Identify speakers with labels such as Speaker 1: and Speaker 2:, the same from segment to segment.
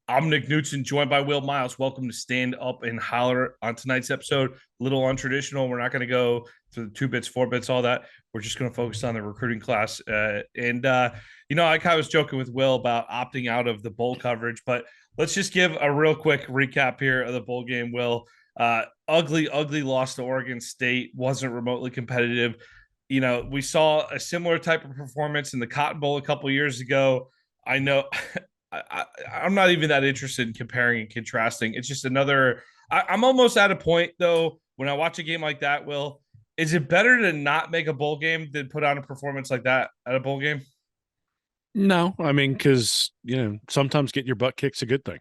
Speaker 1: I'm Nick Knudsen, joined by Will Miles. Welcome to Stand Up and Holler. On tonight's episode, a little untraditional. We're not going to go to the 2 bits, 4 bits, all that. We're just going to focus on the recruiting class. I kind of was joking with Will about opting out of the bowl coverage, but let's just give a real quick recap here of the bowl game. Will, ugly loss to Oregon State, wasn't remotely competitive. We saw a similar type of performance in the Cotton Bowl a couple years ago. I know I'm not even that interested in comparing and contrasting. It's just another. I'm almost at a point though when I watch a game like that. Will, is it better to not make a bowl game than put on a performance like that at a bowl game?
Speaker 2: No, I mean, because sometimes getting your butt kicked's a good thing.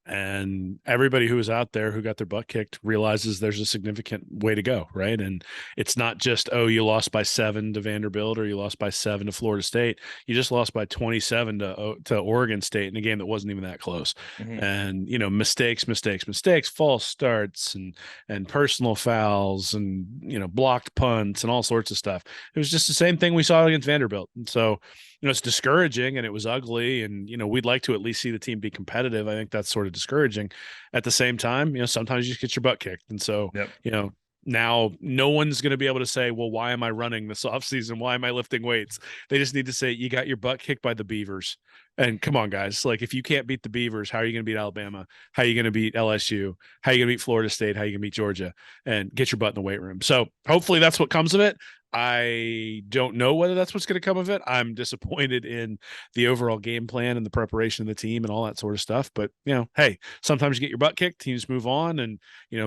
Speaker 2: And everybody who was out there who got their butt kicked realizes there's a significant way to go, right? And it's not just, oh, you lost by 7 to Vanderbilt or you lost by 7 to Florida State. You just lost by 27 to Oregon State in a game that wasn't even that close.
Speaker 1: Mm-hmm.
Speaker 2: And mistakes, false starts and personal fouls and blocked punts and all sorts of stuff. It was just the same thing we saw against Vanderbilt. And so it's discouraging and it was ugly. And, we'd like to at least see the team be competitive. I think that's sort of discouraging. At the same time, sometimes you just get your butt kicked. And so,
Speaker 1: Yep.
Speaker 2: Now no one's going to be able to say, well, why am I running this offseason? Why am I lifting weights? They just need to say, you got your butt kicked by the Beavers. And come on, guys. Like, if you can't beat the Beavers, how are you going to beat Alabama? How are you going to beat LSU? How are you going to beat Florida State? How are you going to beat Georgia? And get your butt in the weight room. So hopefully that's what comes of it. I don't know whether that's what's going to come of it. I'm disappointed in the overall game plan and the preparation of the team and all that sort of stuff. But, hey, sometimes you get your butt kicked, teams move on and,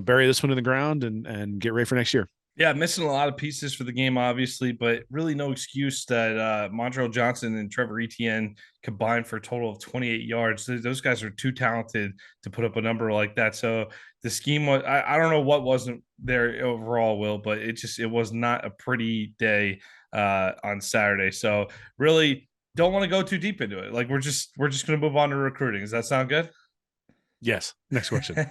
Speaker 2: bury this one in the ground and get ready for next year.
Speaker 1: Yeah, missing a lot of pieces for the game, obviously, but really no excuse that Montrell Johnson and Trevor Etienne combined for a total of 28 yards. Those guys are too talented to put up a number like that. So the scheme was, I don't know what wasn't there overall, Will, but it was not a pretty day on Saturday. So really don't want to go too deep into it. Like we're just going to move on to recruiting. Does that sound good?
Speaker 2: Yes. Next question.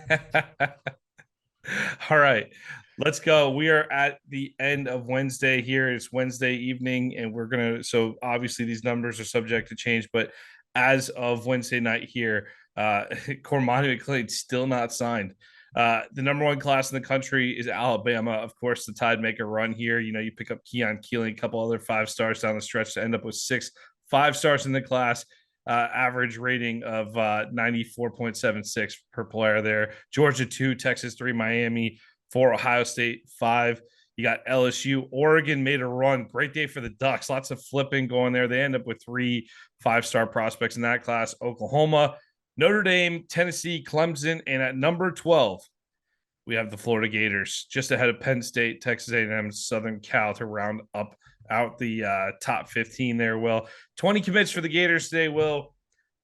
Speaker 1: All right, let's go. We are at the end of Wednesday here. It's Wednesday evening, and so obviously these numbers are subject to change, but as of Wednesday night here, Cormani McClain still not signed. The number one class in the country is Alabama. Of course, the tide make a run here. You pick up Keon Keeling, a couple other 5 stars down the stretch to end up with 6 5 stars in the class. Average rating of 94.76 per player there. Georgia 2, Texas 3, Miami 4, Ohio State 5. You got LSU. Oregon made a run. Great day for the Ducks. Lots of flipping going there. They end up with 3 5-star prospects in that class. Oklahoma, Notre Dame, Tennessee, Clemson, and at number 12, we have the Florida Gators just ahead of Penn State, Texas A&M, Southern Cal to round up out the top 15 there. Will 20 commits for the Gators today. Will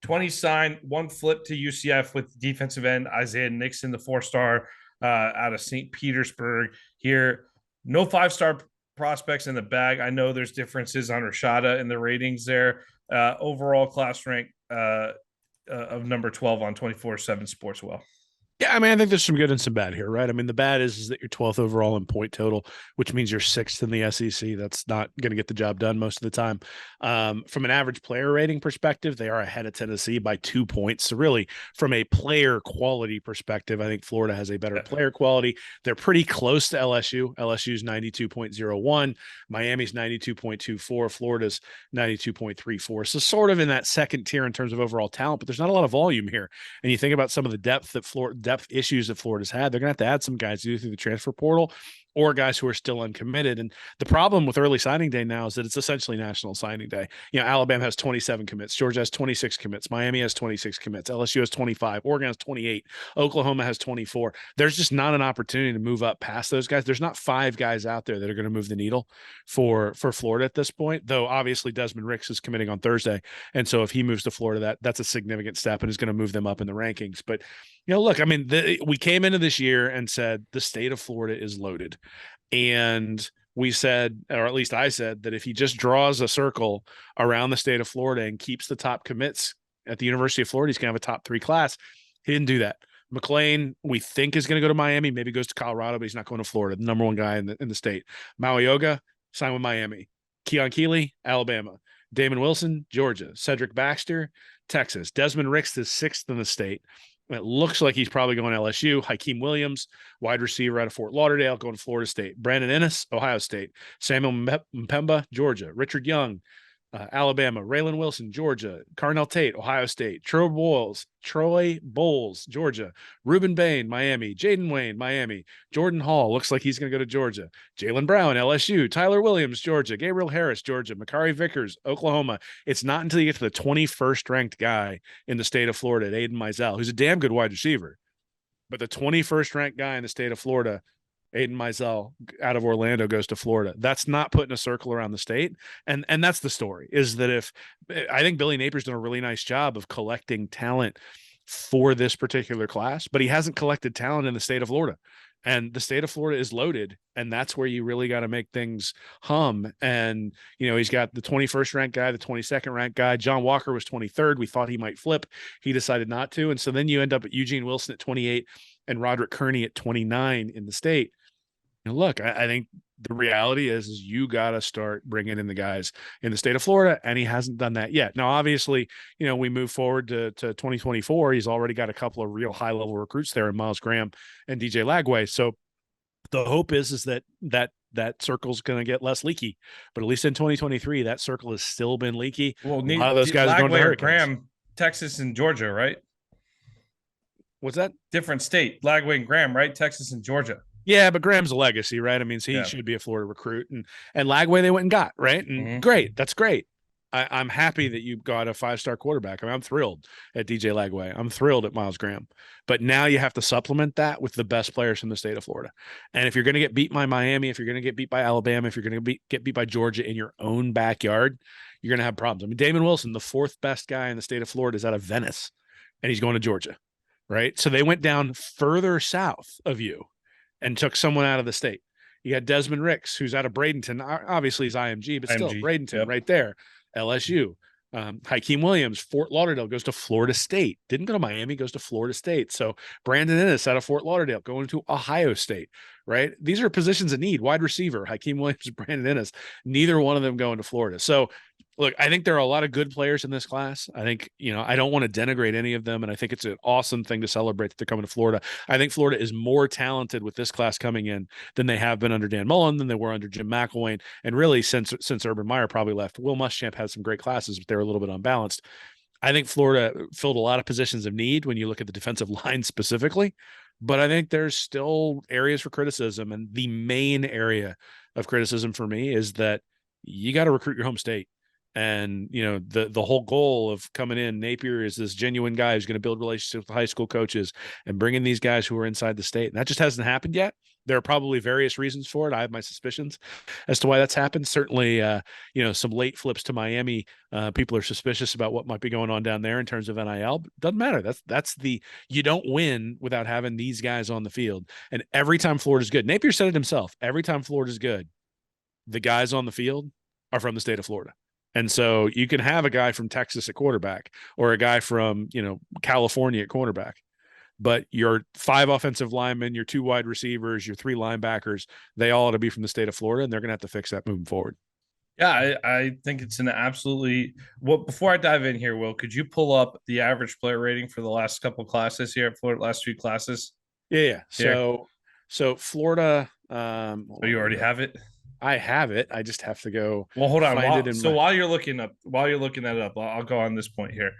Speaker 1: 20 signed, 1 flip to UCF with defensive end Isaiah Nixon, the 4-star out of St. Petersburg. Here, no 5-star prospects in the bag. I know there's differences on Rashada in the ratings there. Overall class rank of number 12 on 24/7 Sports. Well,
Speaker 2: Yeah, I mean, I think there's some good and some bad here, right? I mean, the bad is that you're 12th overall in point total, which means you're 6th in the SEC. That's not going to get the job done most of the time. From an average player rating perspective, they are ahead of Tennessee by 2 points. So really, from a player quality perspective, I think Florida has a better player quality. They're pretty close to LSU. LSU's 92.01, Miami's 92.24, Florida's 92.34. So sort of in that second tier in terms of overall talent, but there's not a lot of volume here. And you think about some of the depth issues that Florida's had, they're going to have to add some guys either through the transfer portal or guys who are still uncommitted. And the problem with early signing day now is that it's essentially national signing day. Alabama has 27 commits, Georgia has 26 commits, Miami has 26 commits, LSU has 25, Oregon has 28, Oklahoma has 24. There's just not an opportunity to move up past those guys. There's not 5 guys out there that are going to move the needle for Florida at this point, though obviously Desmond Ricks is committing on Thursday. And so if he moves to Florida, that's a significant step and is going to move them up in the rankings. But look, I mean, we came into this year and said the state of Florida is loaded. And we said, or at least I said, that if he just draws a circle around the state of Florida and keeps the top commits at the University of Florida, he's going to have a top 3 class. He didn't do that. McClain, we think, is going to go to Miami, maybe goes to Colorado, but he's not going to Florida, the number 1 guy in the state. Maui signed with Miami. Keon Keeley, Alabama. Damon Wilson, Georgia. Cedric Baxter, Texas. Desmond Ricks is 6th in the state. It looks like he's probably going to LSU. Hakeem Williams, wide receiver out of Fort Lauderdale, going to Florida State. Brandon Ennis, Ohio State. Samuel Mpemba, Georgia. Richard Young, Alabama. Raylan Wilson, Georgia. Carnell Tate, Ohio State. Troy Bowles, Georgia. Reuben Bain, Miami. Jaden Wayne, Miami. Jordan Hall, looks like he's going to go to Georgia. Jalen Brown, LSU. Tyler Williams, Georgia. Gabriel Harris, Georgia. Makari Vickers, Oklahoma. It's not until you get to the 21st ranked guy in the state of Florida, Aiden Mizell, who's a damn good wide receiver, but the 21st ranked guy in the state of Florida, Aiden Mizell, out of Orlando, goes to Florida. That's not putting a circle around the state. And that's the story, is that if I think Billy Napier's done a really nice job of collecting talent for this particular class, but he hasn't collected talent in the state of Florida. And the state of Florida is loaded, and that's where you really got to make things hum. And, he's got the 21st ranked guy, the 22nd ranked guy. John Walker was 23rd. We thought he might flip. He decided not to. And so then you end up at Eugene Wilson at 28 and Roderick Kearney at 29 in the state. Look, I think the reality is you got to start bringing in the guys in the state of Florida, and he hasn't done that yet. Now, obviously, we move forward to 2024. He's already got a couple of real high-level recruits there in Miles Graham and DJ Lagway. So the hope is that circle's going to get less leaky. But at least in 2023, that circle has still been leaky.
Speaker 1: Well,
Speaker 2: a lot of those guys are going to the Hurricanes.
Speaker 1: Graham, Texas and Georgia, right?
Speaker 2: What's that?
Speaker 1: Different state. Lagway and Graham, right? Texas and Georgia.
Speaker 2: Yeah, but Graham's a legacy, right? I mean, he should be a Florida recruit, and Lagway they went and got, right? And great, that's great. I'm happy that you got a 5-star quarterback. I mean, I'm thrilled at DJ Lagway. I'm thrilled at Miles Graham. But now you have to supplement that with the best players in the state of Florida. And if you're going to get beat by Miami, if you're going to get beat by Alabama, if you're going to get beat by Georgia in your own backyard, you're going to have problems. I mean, Damon Wilson, the 4th best guy in the state of Florida, is out of Venice, and he's going to Georgia, right? So they went down further south of you and took someone out of the state. You got Desmond Ricks, who's out of Bradenton. Obviously, he's IMG, but still Bradenton right there. LSU. Hakeem Williams, Fort Lauderdale, goes to Florida State. Didn't go to Miami, goes to Florida State. So Brandon Ennis out of Fort Lauderdale going to Ohio State, right? These are positions of need. Wide receiver, Hakeem Williams, Brandon Ennis, neither one of them going to Florida. So look, I think there are a lot of good players in this class. I think, I don't want to denigrate any of them. And I think it's an awesome thing to celebrate that they're coming to Florida. I think Florida is more talented with this class coming in than they have been under Dan Mullen, than they were under Jim McElwain. And really since Urban Meyer probably left. Will Muschamp had some great classes, but they're a little bit unbalanced. I think Florida filled a lot of positions of need when you look at the defensive line specifically, but I think there's still areas for criticism. And the main area of criticism for me is that you got to recruit your home state. And, the whole goal of coming in, Napier is this genuine guy who's going to build relationships with high school coaches and bring in these guys who are inside the state. And that just hasn't happened yet. There are probably various reasons for it. I have my suspicions as to why that's happened. Certainly, some late flips to Miami. People are suspicious about what might be going on down there in terms of NIL. But doesn't matter. You don't win without having these guys on the field. And every time Florida's good, Napier said it himself, every time Florida's good, the guys on the field are from the state of Florida. And so you can have a guy from Texas at quarterback or a guy from, California at cornerback, but your 5 offensive linemen, your 2 wide receivers, your 3 linebackers, they all ought to be from the state of Florida, and they're going to have to fix that moving forward.
Speaker 1: Yeah, I think it's an absolutely well. Before I dive in here, Will, could you pull up the average player rating for the last couple of classes here at Florida, last 3 classes?
Speaker 2: Yeah. So Florida.
Speaker 1: Oh, you already have it?
Speaker 2: I have it. I just have to go.
Speaker 1: Well, hold on. While you're looking that up, I'll go on this point here.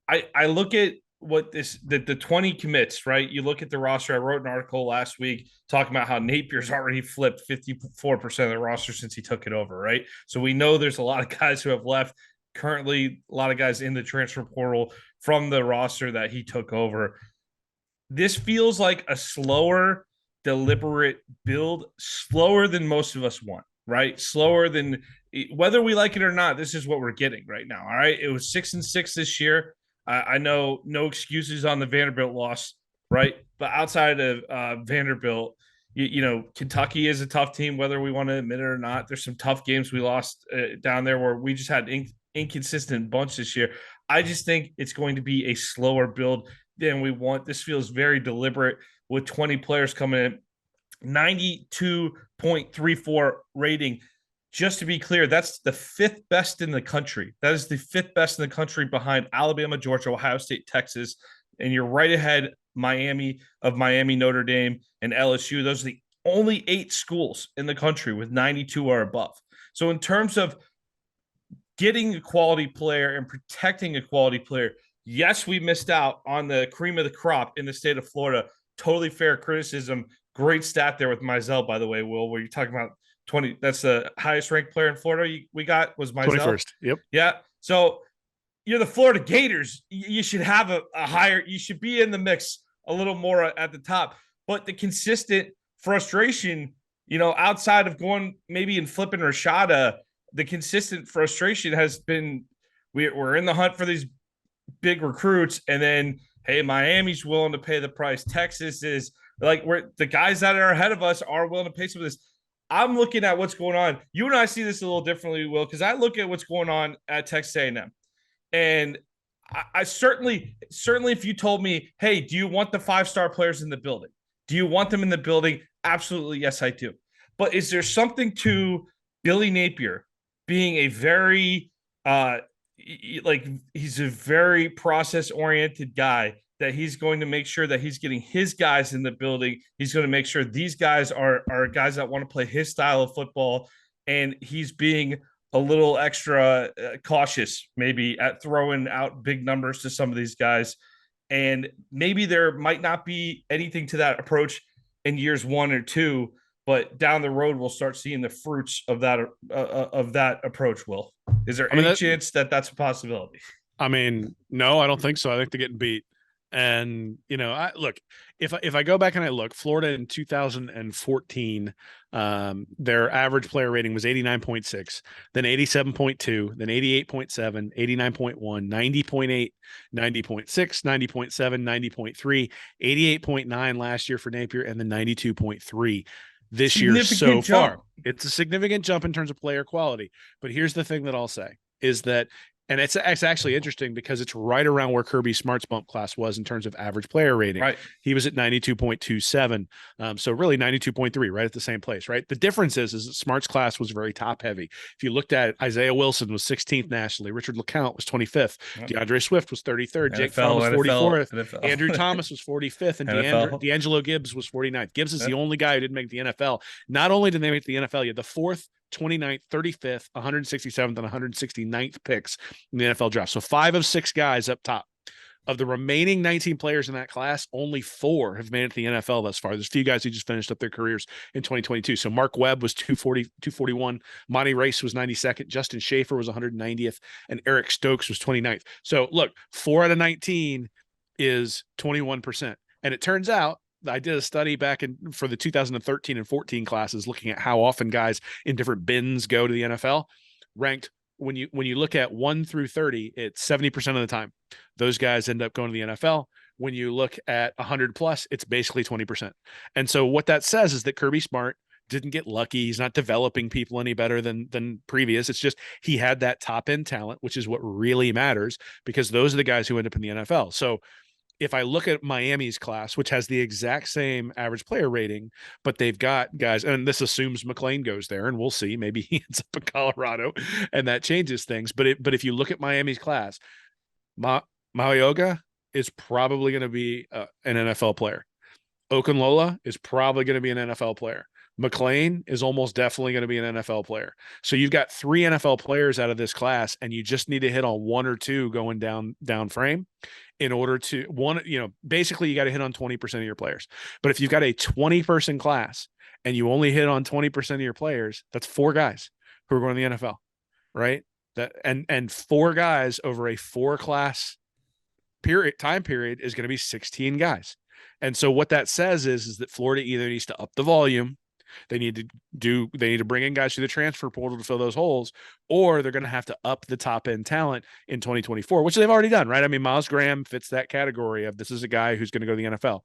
Speaker 1: I look at what the 20 commits, right? You look at the roster. I wrote an article last week talking about how Napier's already flipped 54% of the roster since he took it over, right? So we know there's a lot of guys who have left. Currently, a lot of guys in the transfer portal from the roster that he took over. This feels like a slower, deliberate build, slower than most of us want, right? Slower than, whether we like it or not, this is what we're getting right now. All right. It was 6-6 this year. I know no excuses on the Vanderbilt loss, right? But outside of Vanderbilt, Kentucky is a tough team, whether we want to admit it or not. There's some tough games we lost down there where we just had inconsistent bunch this year. I just think it's going to be a slower build than we want. This feels very deliberate with 20 players coming in, 92.34 rating. just to be clear, that's the fifth best in the country. That is the fifth best in the country behind Alabama, Georgia, Ohio State, Texas, and you're right ahead Miami, Notre Dame, and LSU. Those are the only 8 schools in the country with 92 or above. So in terms of getting a quality player and protecting a quality player, yes, we missed out on the cream of the crop in the state of Florida. Totally fair criticism. Great stat there with Mizell, by the way, Will, where you're talking about 20. That's the highest ranked player in Florida we got was Mizell.
Speaker 2: 21st. Yep.
Speaker 1: Yeah. So you're the Florida Gators. You should have a higher, you should be in the mix a little more at the top. But the consistent frustration, outside of going maybe and flipping Rashada, the consistent frustration has been we're in the hunt for these big recruits, and then hey, Miami's willing to pay the price. Texas is like we're the guys that are ahead of us are willing to pay some of this. I'm looking at what's going on. You and I see this a little differently, Will, because I look at what's going on at Texas A&M, and I certainly, if you told me, hey, do you want the 5-star players in the building? Do you want them in the building? Absolutely, yes, I do. But is there something to Billy Napier being a very he's a very process oriented guy, that he's going to make sure that he's getting his guys in the building. He's going to make sure these guys are guys that want to play his style of football, and he's being a little extra cautious maybe at throwing out big numbers to some of these guys. And maybe there might not be anything to that approach in years 1 or 2, but down the road we'll start seeing the fruits of that approach. Will, is there any chance that that's a possibility?
Speaker 2: I mean, no, I don't think so. I think they're getting beat. And I look, if I go back and I look, Florida in 2014, their average player rating was 89.6, then 87.2, then 88.7, 89.1, 90.8, 90.6, 90.7, 90.3, 88.9 last year for Napier, and then 92.3 this year so far. It's a significant jump in terms of player quality. But here's the thing that I'll say is that, and it's actually interesting because it's right around where Kirby Smart's bump class was in terms of average player rating.
Speaker 1: Right.
Speaker 2: He was at 92.27. So really 92.3, right at the same place, right? The difference is that Smart's class was very top heavy. If you looked at it, Isaiah Wilson was 16th nationally. Richard LeCount was 25th. Yep. DeAndre Swift was 33rd. Jake Fromm was 44th. Andrew Thomas was 45th. And D'Angelo Gibbs was 49th. Gibbs is the only guy who didn't make the NFL. Not only did they make the NFL, you had the 4th, 29th, 35th, 167th, and 169th picks in the NFL draft. So 5 of 6 guys up top. Of the remaining 19 players in that class, only 4 have made it to the NFL thus far. There's a few guys who just finished up their careers in 2022. So Mark Webb was 241. Monty Rice was 92nd. Justin Schaefer was 190th. And Eric Stokes was 29th. So look, 4 out of 19 is 21%. And it turns out, I did a study back for the 2013 and 14 classes, looking at how often guys in different bins go to the NFL. Ranked when you look at 1 through 30, it's 70% of the time those guys end up going to the NFL. When you look at 100 plus, it's basically 20%. And so what that says is that Kirby Smart didn't get lucky. He's not developing people any better than previous. It's just he had that top end talent, which is what really matters, because those are the guys who end up in the NFL. So if I look at Miami's class, which has the exact same average player rating, but they've got guys, and this assumes McLean goes there, and we'll see, maybe he ends up in Colorado, and that changes things. But if you look at Miami's class, Mayoga is probably going to be an NFL player. Okunlola is probably going to be an NFL player. McLean is almost definitely going to be an NFL player. So you've got 3 NFL players out of this class, and you just need to hit on 1 or 2 going down frame in order to basically you got to hit on 20% of your players. But if you've got a 20-person class and you only hit on 20% of your players, that's 4 guys who are going to the NFL, right? That and 4 guys over a 4-class time period is going to be 16 guys. And so what that says is that Florida either needs to up the volume, they need to bring in guys through the transfer portal to fill those holes, or they're going to have to up the top end talent in 2024, which they've already done, right? I mean, Miles Graham fits that category of this is a guy who's going to go to the NFL.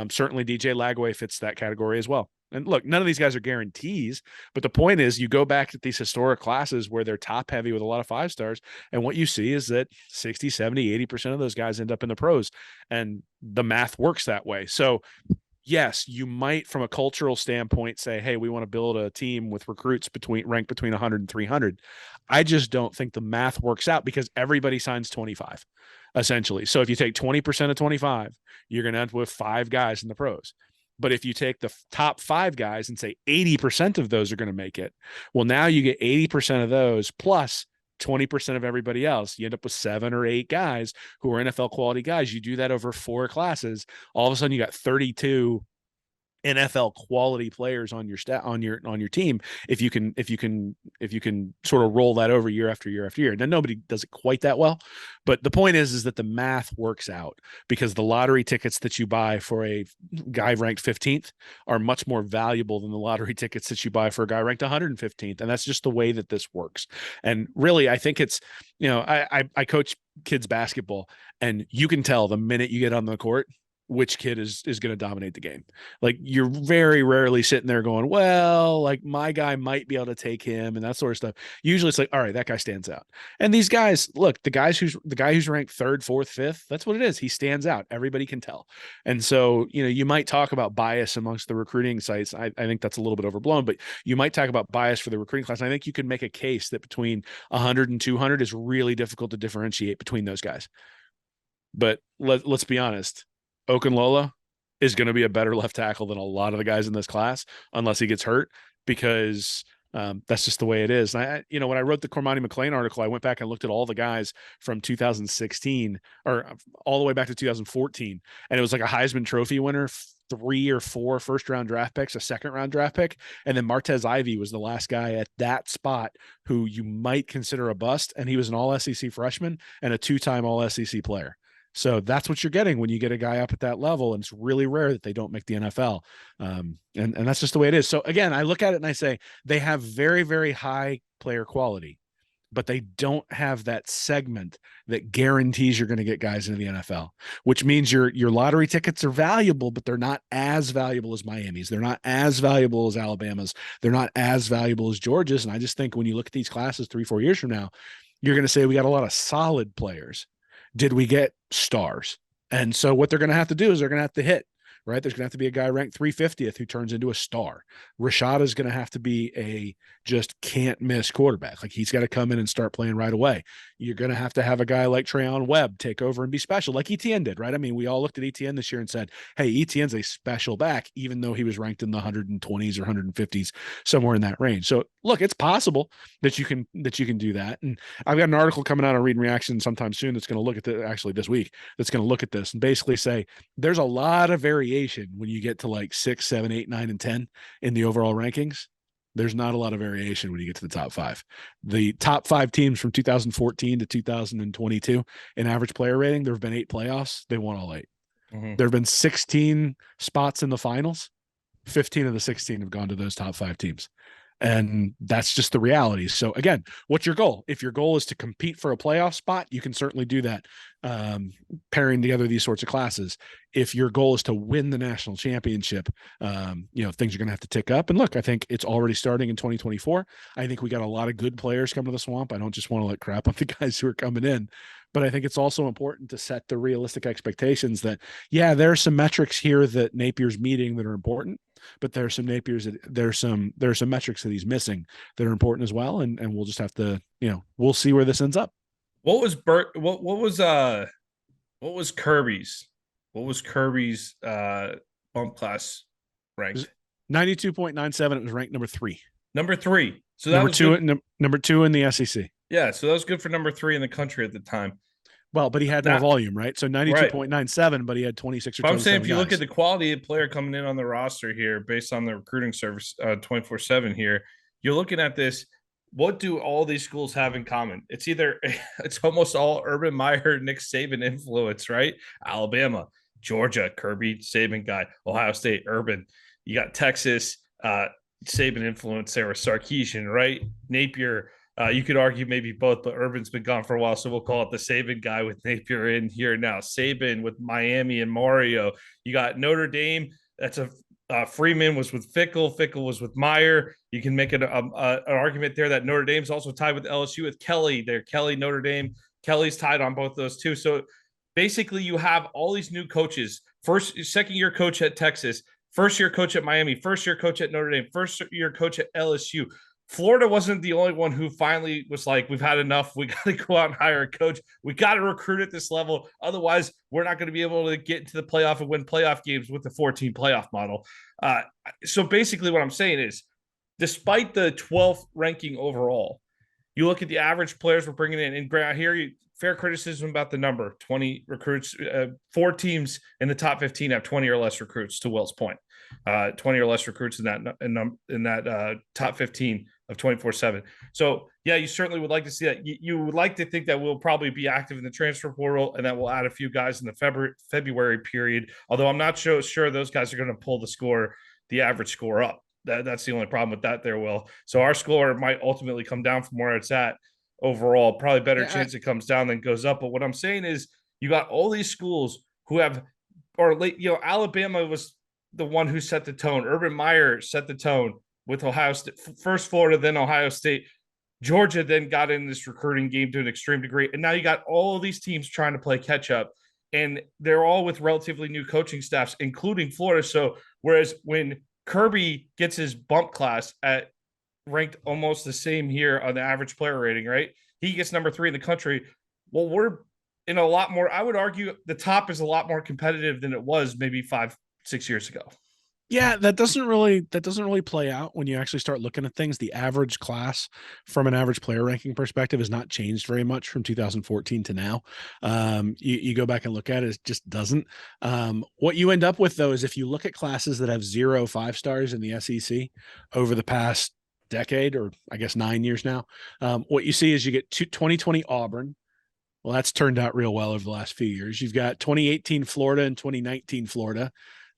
Speaker 2: Certainly DJ Lagway fits that category as well. And look, none of these guys are guarantees, but the point is you go back to these historic classes where they're top heavy with a lot of 5 stars. And what you see is that 60, 70, 80% of those guys end up in the pros, and the math works that way. So yes, you might from a cultural standpoint say, hey, we want to build a team with recruits ranked between 100 and 300. I just don't think the math works out because everybody signs 25 essentially. So if you take 20% of 25, you're going to end up with 5 guys in the pros. But if you take the top 5 guys and say 80% of those are going to make it, well, now you get 80% of those plus 20% of everybody else. You end up with 7 or 8 guys who are NFL quality guys. You do that over 4 classes. All of a sudden, you got 32 NFL quality players on your team if you can sort of roll that over year after year after year. Now nobody does it quite that well, but the point is that the math works out because the lottery tickets that you buy for a guy ranked 15th are much more valuable than the lottery tickets that you buy for a guy ranked 115th, and that's just the way that this works. And really, I think it's I coach kids basketball, and you can tell the minute you get on the court which kid is going to dominate the game. Like you're very rarely sitting there going, well, like my guy might be able to take him and that sort of stuff. Usually it's like, all right, that guy stands out. And these guys, look, the guy who's ranked third, fourth, fifth, that's what it is. He stands out. Everybody can tell. And so, you might talk about bias amongst the recruiting sites. I think that's a little bit overblown, but you might talk about bias for the recruiting class. And I think you could make a case that between 100 and 200 is really difficult to differentiate between those guys. But let's be honest. Okunlola is going to be a better left tackle than a lot of the guys in this class, unless he gets hurt, because that's just the way it is. And when I wrote the Cormani McClain article, I went back and looked at all the guys from 2016 or all the way back to 2014, and it was like a Heisman Trophy winner, 3 or 4 first-round draft picks, a second-round draft pick, and then Martez Ivy was the last guy at that spot who you might consider a bust, and he was an All-SEC freshman and a 2-time All-SEC player. So that's what you're getting when you get a guy up at that level, and it's really rare that they don't make the NFL. And that's just the way it is. So again, I look at it and I say they have very, very high player quality, but they don't have that segment that guarantees you're going to get guys into the NFL, which means your lottery tickets are valuable, but they're not as valuable as Miami's. They're not as valuable as Alabama's. They're not as valuable as Georgia's. And I just think when you look at these classes 3-4 years from now, you're going to say we got a lot of solid players. Did we get stars? And so what they're going to have to do is they're going to have to hit, right? There's going to have to be a guy ranked 350th who turns into a star. Rashad is going to have to be a just can't miss quarterback. Like he's got to come in and start playing right away. You're going to have a guy like Treyon Webb take over and be special like ETN did, right? I mean, we all looked at ETN this year and said, hey, ETN's a special back, even though he was ranked in the 120s or 150s, somewhere in that range. So look, it's possible that you can do that. And I've got an article coming out on Read and Reaction sometime soon that's going to look at actually this week, that's going to look at this and basically say there's a lot of variation when you get to like 6, 7, 8, 9, and 10 in the overall rankings. There's not a lot of variation when you get to the top 5. The top 5 teams from 2014 to 2022 in average player rating, there have been 8 playoffs. They won all 8. Mm-hmm. There have been 16 spots in the finals. 15 of the 16 have gone to those top 5 teams. And that's just the reality. So again, what's your goal? If your goal is to compete for a playoff spot, you can certainly do that, pairing together these sorts of classes. If your goal is to win the national championship, things are going to have to tick up. And look, I think it's already starting in 2024. I think we got a lot of good players coming to the Swamp. I don't just want to let crap on the guys who are coming in, but I think it's also important to set the realistic expectations that, yeah, there are some metrics here that Napier's meeting that are important, but there are some metrics that he's missing that are important as well. And we'll just have to, we'll see where this ends up.
Speaker 1: What was Kirby's? What was Kirby's bump class ranked?
Speaker 2: 92.97. It was ranked number 3.
Speaker 1: Number 3. So
Speaker 2: that was number 2 in the SEC.
Speaker 1: Yeah, so that was good for number 3 in the country at the time.
Speaker 2: Well, but he had more volume, right? So 92.97, but he had 26 or 27
Speaker 1: I'm saying if you
Speaker 2: guys.
Speaker 1: look at the quality of player coming in on the roster here based on the recruiting service 24/7 here, you're looking at this. What do all these schools have in common? It's almost all Urban Meyer, Nick Saban influence, right? Alabama, Georgia, Kirby, Saban guy, Ohio State, Urban. You got Texas, Saban influence, Sarah Sarkisian, right? Napier. You could argue maybe both, but Urban's been gone for a while, so we'll call it the Saban guy with Napier in here now. Saban with Miami and Mario. You got Notre Dame. That's Freeman was with Fickle. Fickle was with Meyer. You can make an argument there that Notre Dame's also tied with LSU with Kelly. There, Kelly, Notre Dame. Kelly's tied on both those two. So basically, you have all these new coaches. Second-year coach at Texas first year coach at Miami, first year coach at Notre Dame, first year coach at LSU. Florida wasn't the only one who finally was like, we've had enough. We got to go out and hire a coach. We got to recruit at this level. Otherwise, we're not going to be able to get into the playoff and win playoff games with the 14 playoff model. So basically, what I'm saying is, despite the 12th ranking overall, you look at the average players we're bringing in, and Grant, here, fair criticism about the number 20 recruits. Four teams in the top 15 have 20 or less recruits, to Will's point. 20 or less recruits in that top 15 of 24/7. So yeah, you certainly would like to see that. You would like to think that we'll probably be active in the transfer portal and that we'll add a few guys in the February period. Although I'm not sure those guys are going to pull the average score up. That's the only problem with that there, Will. So our score might ultimately come down from where it's at overall. Probably better
Speaker 2: Yeah,
Speaker 1: chance it comes down than goes up. But what I'm saying is you got all these schools who have, or late, Alabama was the one who set the tone. Urban Meyer set the tone with Ohio State, first Florida, then Ohio State. Georgia then got in this recruiting game to an extreme degree. And now you got all of these teams trying to play catch up. And they're all with relatively new coaching staffs, including Florida. So whereas when Kirby gets his bump class at ranked almost the same here on the average player rating, right? He gets number 3 in the country. Well, we're in a lot more, I would argue the top is a lot more competitive than it was maybe 5-6 years ago.
Speaker 2: yeah, that doesn't really play out when you actually start looking at things. The average class from an average player ranking perspective has not changed very much from 2014 to now. You go back and look at it, it just doesn't. What you end up with though is if you look at classes that have 0 5-stars in the SEC over the past decade, or I guess 9 years now, what you see is you get 2020 Auburn. Well, that's turned out real well over the last few years. You've got 2018 Florida and 2019 Florida.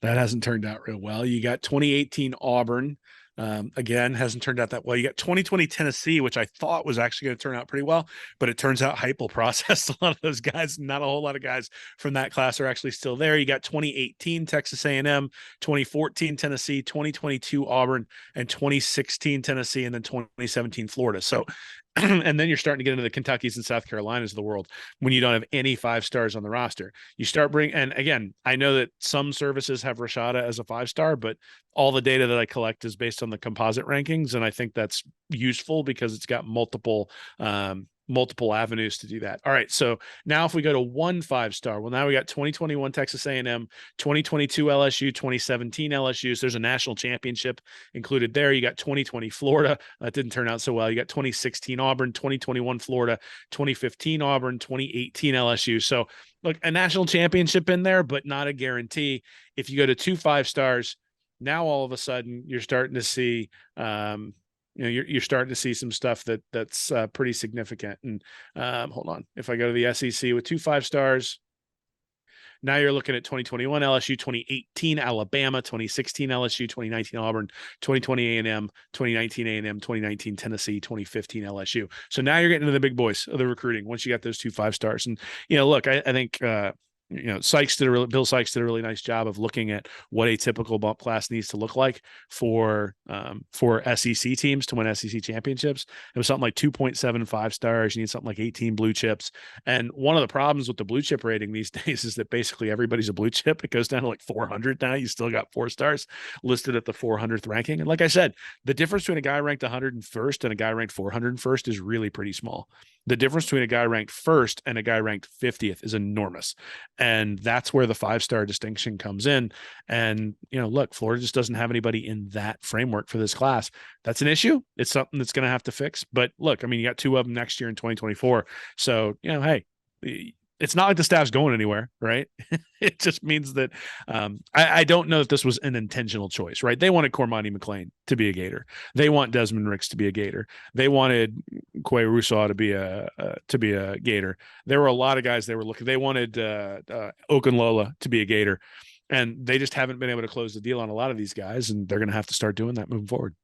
Speaker 2: That hasn't turned out real well. You got 2018 Auburn. Again, hasn't turned out that well. You got 2020 Tennessee, which I thought was actually going to turn out pretty well, but it turns out Heupel processed a lot of those guys. Not a whole lot of guys from that class are actually still there. You got 2018 Texas A&M, 2014 Tennessee, 2022 Auburn, and 2016 Tennessee, and then 2017 Florida. So and then you're starting to get into the Kentuckys and South Carolinas of the world when you don't have any 5-stars on the roster. You start bringing, and again, I know that some services have Rashada as a 5-star, but all the data that I collect is based on the composite rankings, and I think that's useful because it's got multiple avenues to do that. All right, so now if we go to 1 5-star, well, now we got 2021 Texas A&M, 2022 LSU, 2017 LSU. So there's a national championship included there. You got 2020 Florida. That didn't turn out so well. You got 2016 Auburn, 2021 Florida, 2015 Auburn, 2018 LSU. So look, a national championship in there, but not a guarantee. If you go to 2 5-stars, now all of a sudden you're starting to see you're starting to see some stuff that's pretty significant. And hold on, if I go to the SEC with 2 5-stars, now you're looking at 2021 LSU, 2018 Alabama, 2016 LSU, 2019 Auburn, 2020 A&M, 2019 A&M, 2019 Tennessee, 2015 LSU. So now you're getting into the big boys of the recruiting once you got those 2 5-stars. And look, I think Bill Sykes did a really nice job of looking at what a typical bump class needs to look like for SEC teams to win SEC championships. It was something like 2.75 stars. You need something like 18 blue chips. And one of the problems with the blue chip rating these days is that basically everybody's a blue chip. It goes down to like 400 now. You still got 4 stars listed at the 400th ranking. And like I said, the difference between a guy ranked 101st and a guy ranked 401st is really pretty small. The difference between a guy ranked 1st and a guy ranked 50th is enormous. And that's where the 5-star distinction comes in. And, look, Florida just doesn't have anybody in that framework for this class. That's an issue. It's something that's going to have to fix. But look, I mean, you got 2 of them next year in 2024. So, hey, it's not like the staff's going anywhere, right? It just means that I don't know if this was an intentional choice, right? They wanted Cormani McClain to be a Gator. They want Desmond Ricks to be a Gator. They wanted Quay Rousseau to be a Gator. There were a lot of guys they were looking. They wanted Okunlola to be a Gator, and they just haven't been able to close the deal on a lot of these guys, and they're going to have to start doing that moving forward.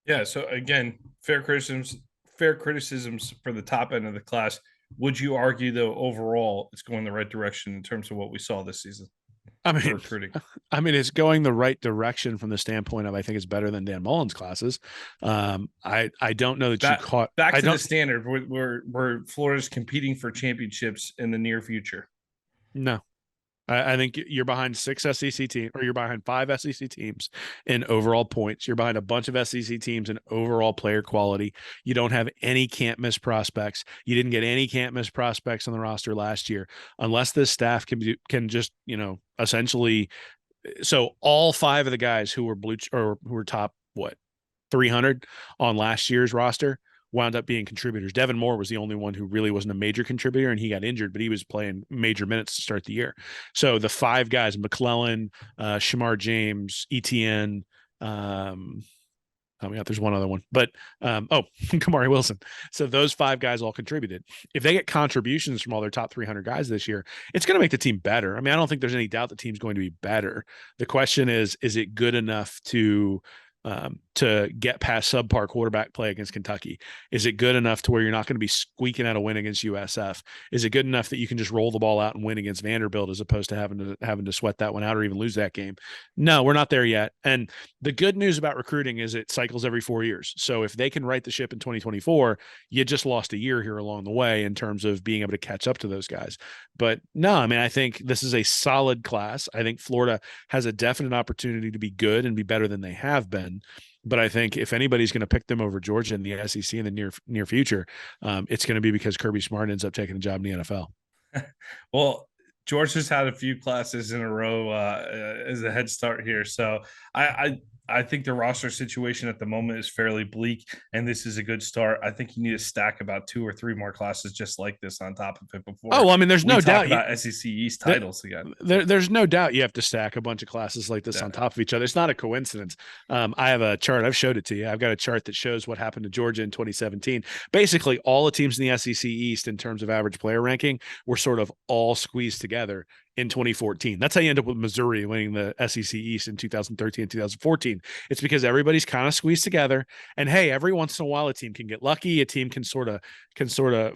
Speaker 1: Yeah. So again, fair criticisms for the top end of the class. Would you argue, though, overall, it's going the right direction in terms of what we saw this season?
Speaker 2: I mean,
Speaker 1: recruiting.
Speaker 2: It's going the right direction from the standpoint of I think it's better than Dan Mullen's classes. I don't know that you caught
Speaker 1: back
Speaker 2: to
Speaker 1: the standard where Florida's competing for championships in the near future.
Speaker 2: No, I think you're behind six SEC teams, or you're behind five SEC teams in overall points. You're behind a bunch of SEC teams in overall player quality. You don't have any can't miss prospects. You didn't get any can't miss prospects on the roster last year, unless this staff can just essentially. So all five of the guys who were or who were top 300 on last year's roster wound up being contributors. Devin Moore was the only one who really wasn't a major contributor, and he got injured, but he was playing major minutes to start the year. So the five guys, McClellan, Shamar James, ETN, there's one other one, but Kamari Wilson. So those five guys all contributed. If they get contributions from all their top 300 guys this year, it's going to make the team better. I mean, I don't think there's any doubt the team's going to be better. The question is it good enough to get past subpar quarterback play against Kentucky? Is it good enough to where you're not going to be squeaking out a win against USF? Is it good enough that you can just roll the ball out and win against Vanderbilt as opposed to having to sweat that one out or even lose that game? No, we're not there yet. And the good news about recruiting is it cycles every 4 years. So if they can right the ship in 2024, you just lost a year here along the way in terms of being able to catch up to those guys. But no, I mean, I think this is a solid class. I think Florida has a definite opportunity to be good and be better than they have been. But I think if anybody's going to pick them over Georgia in the SEC in the near future, it's going to be because Kirby Smart ends up taking a job in the NFL.
Speaker 1: Well, Georgia's had a few classes in a row as a head start here, so I think the roster situation at the moment is fairly bleak, and this is a good start. I think you need to stack about 2 or 3 more classes just like this on top of it before.
Speaker 2: Oh, well, I mean, there's no doubt
Speaker 1: about SEC East titles again.
Speaker 2: There's no doubt you have to stack a bunch of classes like this on top of each other. It's not a coincidence. I have a chart. I've showed it to you. I've got a chart that shows what happened to Georgia in 2017. Basically, all the teams in the SEC East in terms of average player ranking were sort of all squeezed together in 2014. That's how you end up with Missouri winning the SEC East in 2013 and 2014. It's because everybody's kind of squeezed together. And hey, every once in a while, a team can get lucky. A team can sort of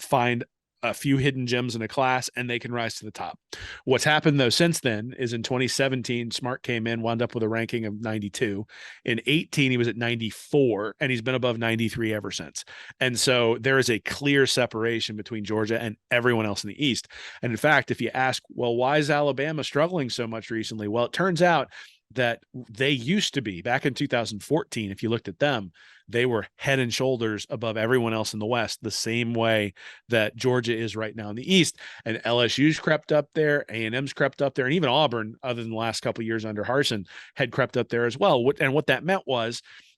Speaker 2: find a few hidden gems in a class and they can rise to the top. What's happened though since then is in 2017, Smart came in, wound up with a ranking of 92. In 18, he was at 94, and he's been above 93 ever since. And so there is a clear separation between Georgia and everyone else in the East. And in fact, if you ask, well, why is Alabama struggling so much recently? Well, it turns out that they used to be back in 2014. If you looked at them, they were head and shoulders above everyone else in the West, the same way that Georgia is right now in the East. And LSU's crept up there, A&M's crept up there, and even Auburn, other than the last couple of years under Harsin, had crept up there as well. And what that meant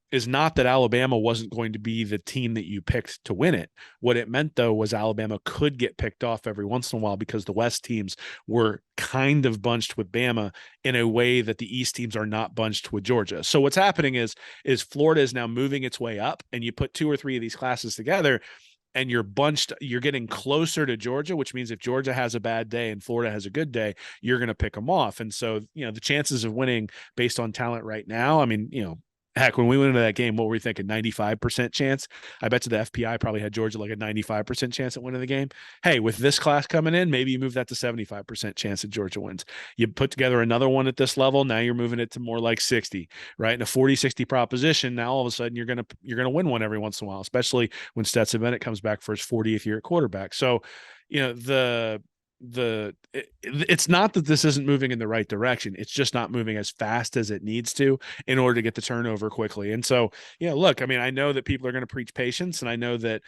Speaker 2: is not that Alabama wasn't going to be the team that you picked to win it. What it meant, though, was Alabama could get picked off every once in a while because the West teams were kind of bunched with Bama in a way that the East teams are not bunched with Georgia. So what's happening is Florida is now moving its way up, and you put 2 or 3 of these classes together, and you're getting closer to Georgia, which means if Georgia has a bad day and Florida has a good day, you're going to pick them off. And so, the chances of winning based on talent right now, I mean, heck, when we went into that game, what were we thinking? 95% chance? I bet you the FPI probably had Georgia like a 95% chance at winning the game. Hey, with this class coming in, maybe you move that to 75% chance that Georgia wins. You put together another one at this level, now you're moving it to more like 60, right? In a 40-60 proposition, now all of a sudden you're gonna win one every once in a while, especially when Stetson Bennett comes back for his 40th year at quarterback. So, it's not that this isn't moving in the right direction. It's just not moving as fast as it needs to in order to get the turnover quickly. And so, look, I mean, I know that people are going to preach patience, and I know that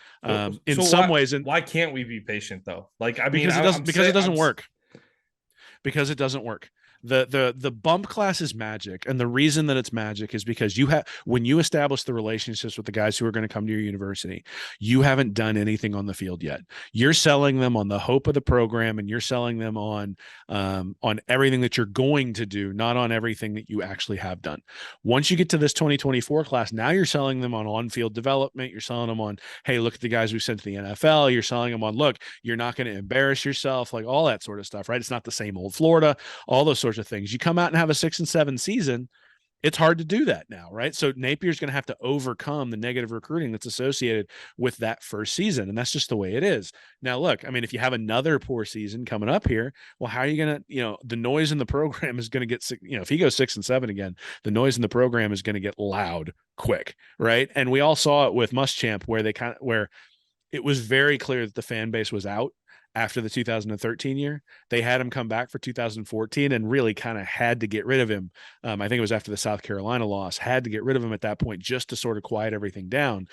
Speaker 2: in some ways, and
Speaker 1: why can't we be patient though? Like, I mean,
Speaker 2: because it doesn't work. Because it doesn't work. The bump class is magic, and the reason that it's magic is because when you establish the relationships with the guys who are going to come to your university, you haven't done anything on the field yet. You're selling them on the hope of the program, and you're selling them on everything that you're going to do, not on everything that you actually have done. Once you get to this 2024 class, now you're selling them on-field development. You're selling them on, hey, look at the guys we sent to the NFL. You're selling them on, look, you're not going to embarrass yourself, like all that sort of stuff, right? It's not the same old Florida, all those sorts of things. You come out and have a 6-7 season, it's hard to do that now, right? So Napier's going to have to overcome the negative recruiting that's associated with that first season, and that's just the way it is. Now, look, I mean, if you have another poor season coming up here, well, how are you going to, the noise in the program is going to get, if he goes 6-7 again, the noise in the program is going to get loud quick, right? And we all saw it with Muschamp, where it was very clear that the fan base was out after the 2013 year. They had him come back for 2014 and really kind of had to get rid of him. I think it was after the South Carolina loss, had to get rid of him at that point just to sort of quiet everything down.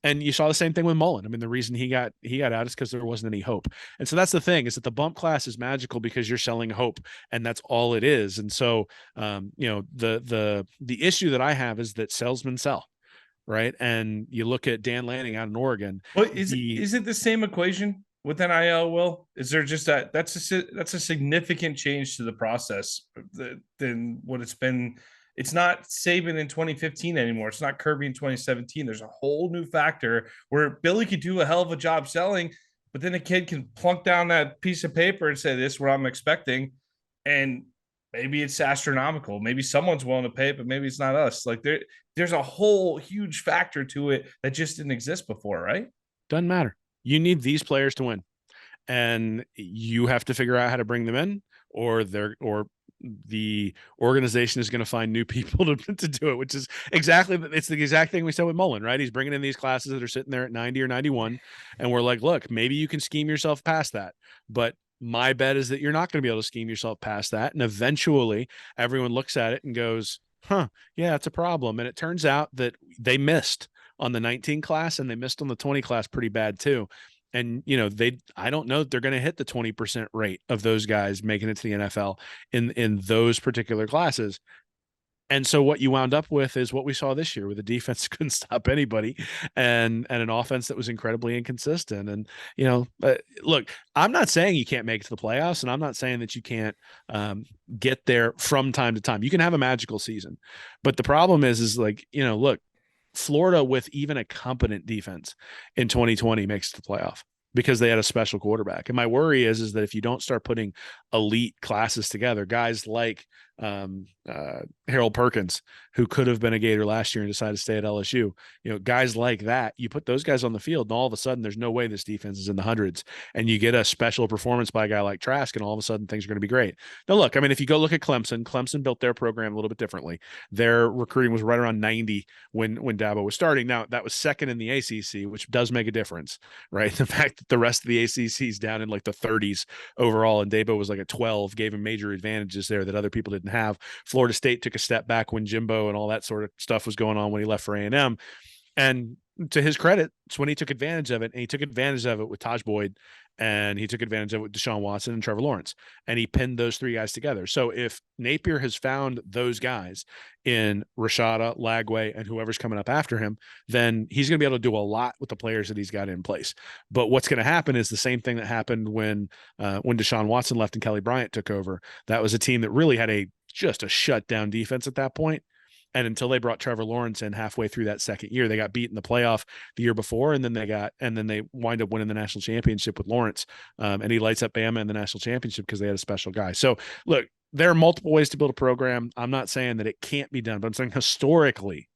Speaker 2: And you saw the same thing with Mullen. I mean, the reason he got out is because there wasn't any hope. And so that's the thing, is that the bump class is magical because you're selling hope, and that's all it is. And so, the issue that I have is that salesmen sell, right? And you look at Dan Lanning out in Oregon.
Speaker 1: Well,
Speaker 2: The
Speaker 1: is it the same equation with NIL? Will, is there just that's a significant change to the process than what it's been? It's not Saban in 2015 anymore. It's not Kirby in 2017. There's a whole new factor where Billy could do a hell of a job selling, but then a kid can plunk down that piece of paper and say, "This is what I'm expecting," and maybe it's astronomical. Maybe someone's willing to pay it, but maybe it's not us. Like there's a whole huge factor to it that just didn't exist before, right?
Speaker 2: doesn't matter. You need these players to win, and you have to figure out how to bring them in, or the organization is going to find new people to do it, which is exactly, it's the exact thing we said with Mullen, right? He's bringing in these classes that are sitting there at 90 or 91. And we're like, look, maybe you can scheme yourself past that. But my bet is that you're not going to be able to scheme yourself past that. And eventually everyone looks at it and goes, huh, yeah, it's a problem. And it turns out that they missed on the 19 class and they missed on the 20 class pretty bad too. And I don't know that they're going to hit the 20% rate of those guys making it to the NFL in those particular classes. And so what you wound up with is what we saw this year, with a defense couldn't stop anybody, and an offense that was incredibly inconsistent. And look, I'm not saying you can't make it to the playoffs, and I'm not saying that you can't get there from time to time. You can have a magical season, but the problem is like, look, Florida with even a competent defense in 2020 makes the playoff because they had a special quarterback. And my worry is that if you don't start putting elite classes together, guys like Harold Perkins, who could have been a Gator last year and decided to stay at LSU, guys like that, you put those guys on the field, and all of a sudden there's no way this defense is in the hundreds. And you get a special performance by a guy like Trask, and all of a sudden things are going to be great. Now, look, I mean, if you go look at Clemson built their program a little bit differently. Their recruiting was right around 90 when Dabo was starting. Now, that was second in the ACC, which does make a difference, right? The fact that the rest of the ACC is down in like the 30s overall, and Dabo was like a 12, gave him major advantages there that other people didn't have. Florida State took a step back when Jimbo and all that sort of stuff was going on when he left for A&M. And to his credit, it's when he took advantage of it, and he took advantage of it with Taj Boyd, and he took advantage of it with Deshaun Watson and Trevor Lawrence, and he pinned those three guys together. So if Napier has found those guys in Rashada, Lagway, and whoever's coming up after him, then he's going to be able to do a lot with the players that he's got in place. But what's going to happen is the same thing that happened when Deshaun Watson left and Kelly Bryant took over. That was a team that really had just a shutdown defense at that point. And until they brought Trevor Lawrence in halfway through that second year, they got beat in the playoff the year before, and then they wind up winning the national championship with Lawrence. And he lights up Bama in the national championship because they had a special guy. So look, there are multiple ways to build a program. I'm not saying that it can't be done, but I'm saying historically,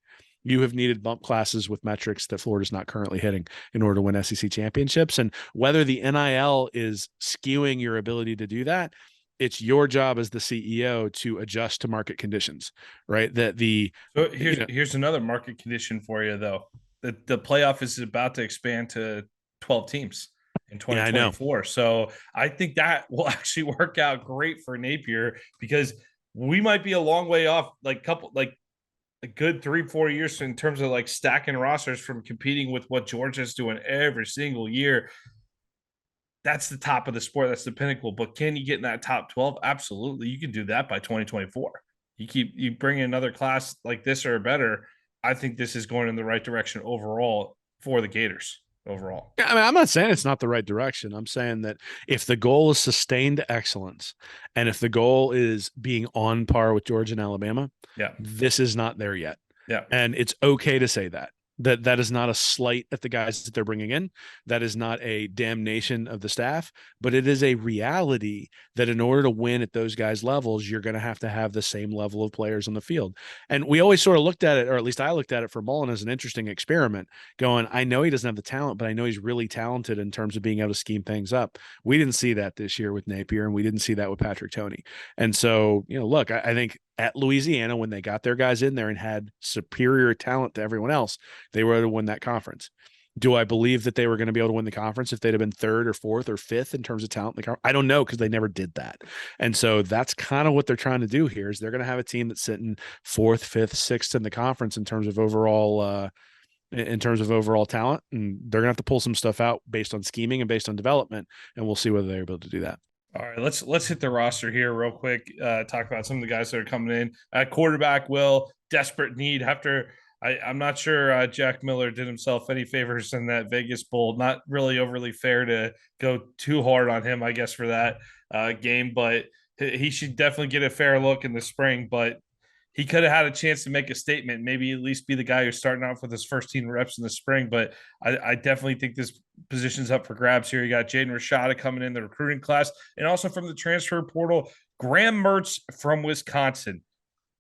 Speaker 2: you have needed bump classes with metrics that Florida's not currently hitting in order to win SEC championships. And whether the NIL is skewing your ability to do that, it's your job as the CEO to adjust to market conditions, right?
Speaker 1: So here's another market condition for you, though. The playoff is about to expand to 12 teams in
Speaker 2: Yeah, I know.
Speaker 1: 2024. So I think that will actually work out great for Napier, because we might be a long way off, like a good 3-4 years in terms of like stacking rosters from competing with what Georgia's doing every single year. That's the top of the sport. That's the pinnacle. But can you get in that top 12? Absolutely. You can do that by 2024. You bring in another class like this or better. I think this is going in the right direction overall for the Gators overall.
Speaker 2: Yeah, I mean, I'm not saying it's not the right direction. I'm saying that if the goal is sustained excellence, and if the goal is being on par with Georgia and Alabama,
Speaker 1: Yeah.
Speaker 2: this is not there yet.
Speaker 1: Yeah.
Speaker 2: And it's okay to say that. That is not a slight at the guys that they're bringing in. That is not a damnation of the staff, but it is a reality that in order to win at those guys' levels, you're going to have the same level of players on the field. And we always sort of looked at it, or at least I looked at it for Mullen as an interesting experiment, going, I know he doesn't have the talent, but I know he's really talented in terms of being able to scheme things up. We didn't see that this year with Napier, and we didn't see that with Patrick Toney. And so, look, I think at Louisiana, when they got their guys in there and had superior talent to everyone else, they were able to win that conference. Do I believe that they were going to be able to win the conference if they'd have been third or fourth or fifth in terms of talent in the conference? I don't know because they never did that. And so that's kind of what they're trying to do here is they're going to have a team that's sitting fourth, fifth, sixth in the conference in terms of overall talent, and they're gonna have to pull some stuff out based on scheming and based on development, and we'll see whether they're able to do that.
Speaker 1: All right, let's hit the roster here real quick. Talk about some of the guys that are coming in at quarterback. Will desperate need after I'm not sure Jack Miller did himself any favors in that Vegas Bowl. Not really overly fair to go too hard on him, I guess, for that game, but he should definitely get a fair look in the spring. But he could have had a chance to make a statement, maybe at least be the guy who's starting off with his first team reps in the spring. But I definitely think this position's up for grabs here. You got Jaden Rashada coming in the recruiting class, and also from the transfer portal, Graham Mertz from Wisconsin.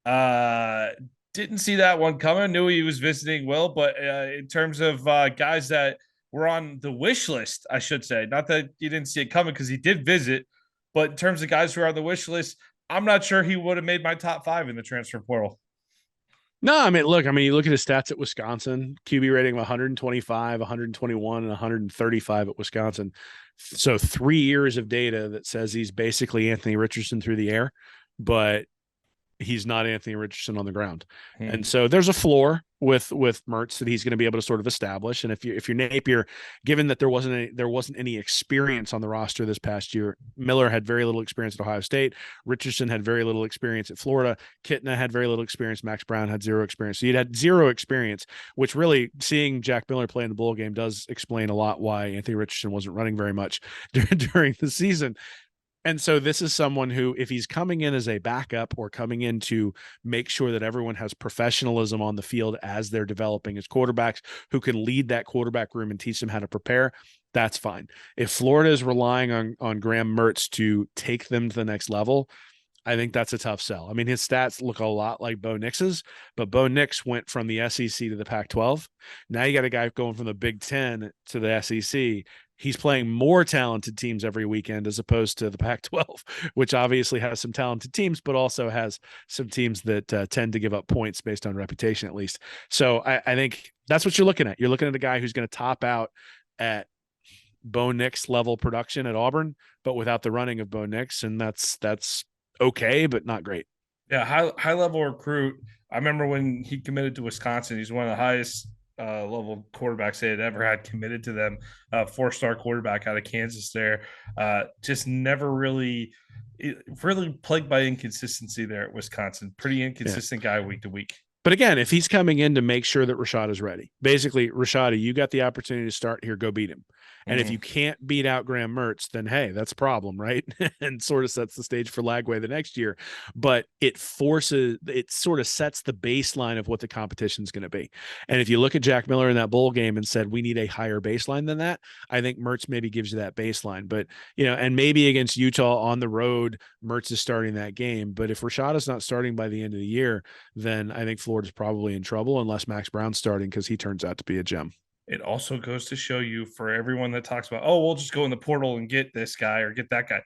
Speaker 1: Uh, didn't see that one coming. Knew he was visiting Will, but in terms of guys that were on the wish list, I should say, not that you didn't see it coming because he did visit, but in terms of guys who are on the wish list, I'm not sure he would have made my top 5 in the transfer portal.
Speaker 2: No, I mean, look, you look at his stats at Wisconsin, QB rating of 125, 121, and 135 at Wisconsin. So 3 years of data that says he's basically Anthony Richardson through the air, but he's not Anthony Richardson on the ground. And so there's a floor with Mertz that he's going to be able to sort of establish. And if you're Napier, given that there wasn't any experience on the roster this past year, Miller had very little experience at Ohio State. Richardson had very little experience at Florida. Kitna had very little experience. Max Brown had zero experience. So you'd had zero experience, which really seeing Jack Miller play in the bowl game does explain a lot why Anthony Richardson wasn't running very much during the season. And so this is someone who, if he's coming in as a backup or coming in to make sure that everyone has professionalism on the field as they're developing as quarterbacks, who can lead that quarterback room and teach them how to prepare, that's fine. If Florida is relying on Graham Mertz to take them to the next level, I think that's a tough sell. I mean, his stats look a lot like Bo Nix's, but Bo Nix went from the SEC to the Pac-12. Now you got a guy going from the Big Ten to the SEC. He's playing more talented teams every weekend as opposed to the Pac-12, which obviously has some talented teams, but also has some teams that tend to give up points based on reputation, at least. So I think that's what you're looking at. You're looking at a guy who's going to top out at Bo Nix level production at Auburn, but without the running of Bo Nix, and that's okay, but not great.
Speaker 1: Yeah, high level recruit. I remember when he committed to Wisconsin. He's one of the highest level quarterbacks they had ever had committed to them. 4-star quarterback out of Kansas. There, just never really plagued by inconsistency there at Wisconsin. Pretty inconsistent guy week to week.
Speaker 2: But again, if he's coming in to make sure that Rashad is ready, basically, Rashad, you got the opportunity to start here, go beat him. And if you can't beat out Graham Mertz, then hey, that's a problem, right? And sort of sets the stage for Lagway the next year. But it sort of sets the baseline of what the competition is going to be. And if you look at Jack Miller in that bowl game and said, we need a higher baseline than that, I think Mertz maybe gives you that baseline. But, and maybe against Utah on the road, Mertz is starting that game. But if Rashad is not starting by the end of the year, then I think Florida's probably in trouble unless Max Brown's starting because he turns out to be a gem.
Speaker 1: It also goes to show you for everyone that talks about, oh, we'll just go in the portal and get this guy or get that guy.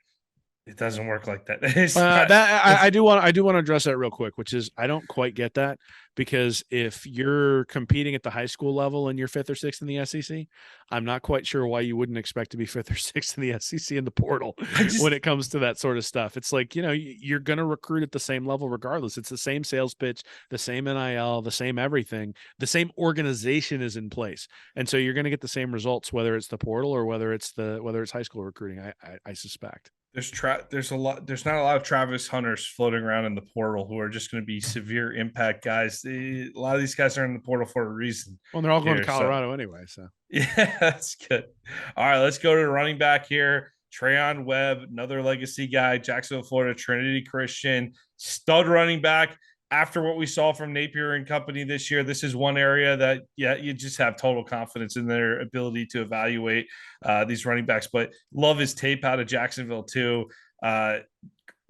Speaker 1: It doesn't work like that.
Speaker 2: I do want to address that real quick, which is I don't quite get that because if you're competing at the high school level and you're fifth or sixth in the SEC, I'm not quite sure why you wouldn't expect to be fifth or sixth in the SEC in the portal when it comes to that sort of stuff. It's like, you're going to recruit at the same level regardless. It's the same sales pitch, the same NIL, the same everything, the same organization is in place. And so you're going to get the same results, whether it's the portal or whether it's high school recruiting, I suspect.
Speaker 1: There's not a lot of Travis Hunters floating around in the portal who are just going to be severe impact guys. A lot of these guys are in the portal for a reason.
Speaker 2: Well, they're all going to Colorado anyway, so
Speaker 1: yeah, that's good. All right, let's go to the running back here. Trayon Webb, another legacy guy, Jacksonville, Florida, Trinity Christian, stud running back. After what we saw from Napier and company this year, this is one area that, you just have total confidence in their ability to evaluate these running backs. But love his tape out of Jacksonville too.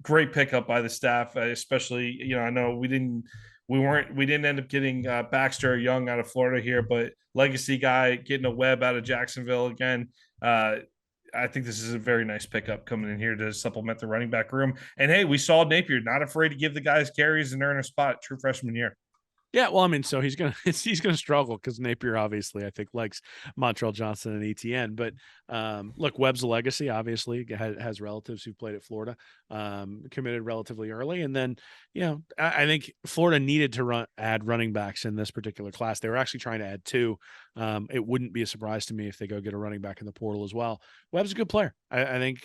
Speaker 1: Great pickup by the staff, especially, I know we didn't end up getting Baxter or Young out of Florida here, but legacy guy getting a Webb out of Jacksonville again. I think this is a very nice pickup coming in here to supplement the running back room. And hey, we saw Napier not afraid to give the guys carries and earn a spot true freshman year.
Speaker 2: Yeah, well, I mean, so he's gonna struggle because Napier obviously I think likes Montreal Johnson and ETN. But look, Webb's a legacy. Obviously, has relatives who played at Florida, committed relatively early, and then I think Florida needed to add running backs in this particular class. They were actually trying to add two. It wouldn't be a surprise to me if they go get a running back in the portal as well. Webb's a good player. I think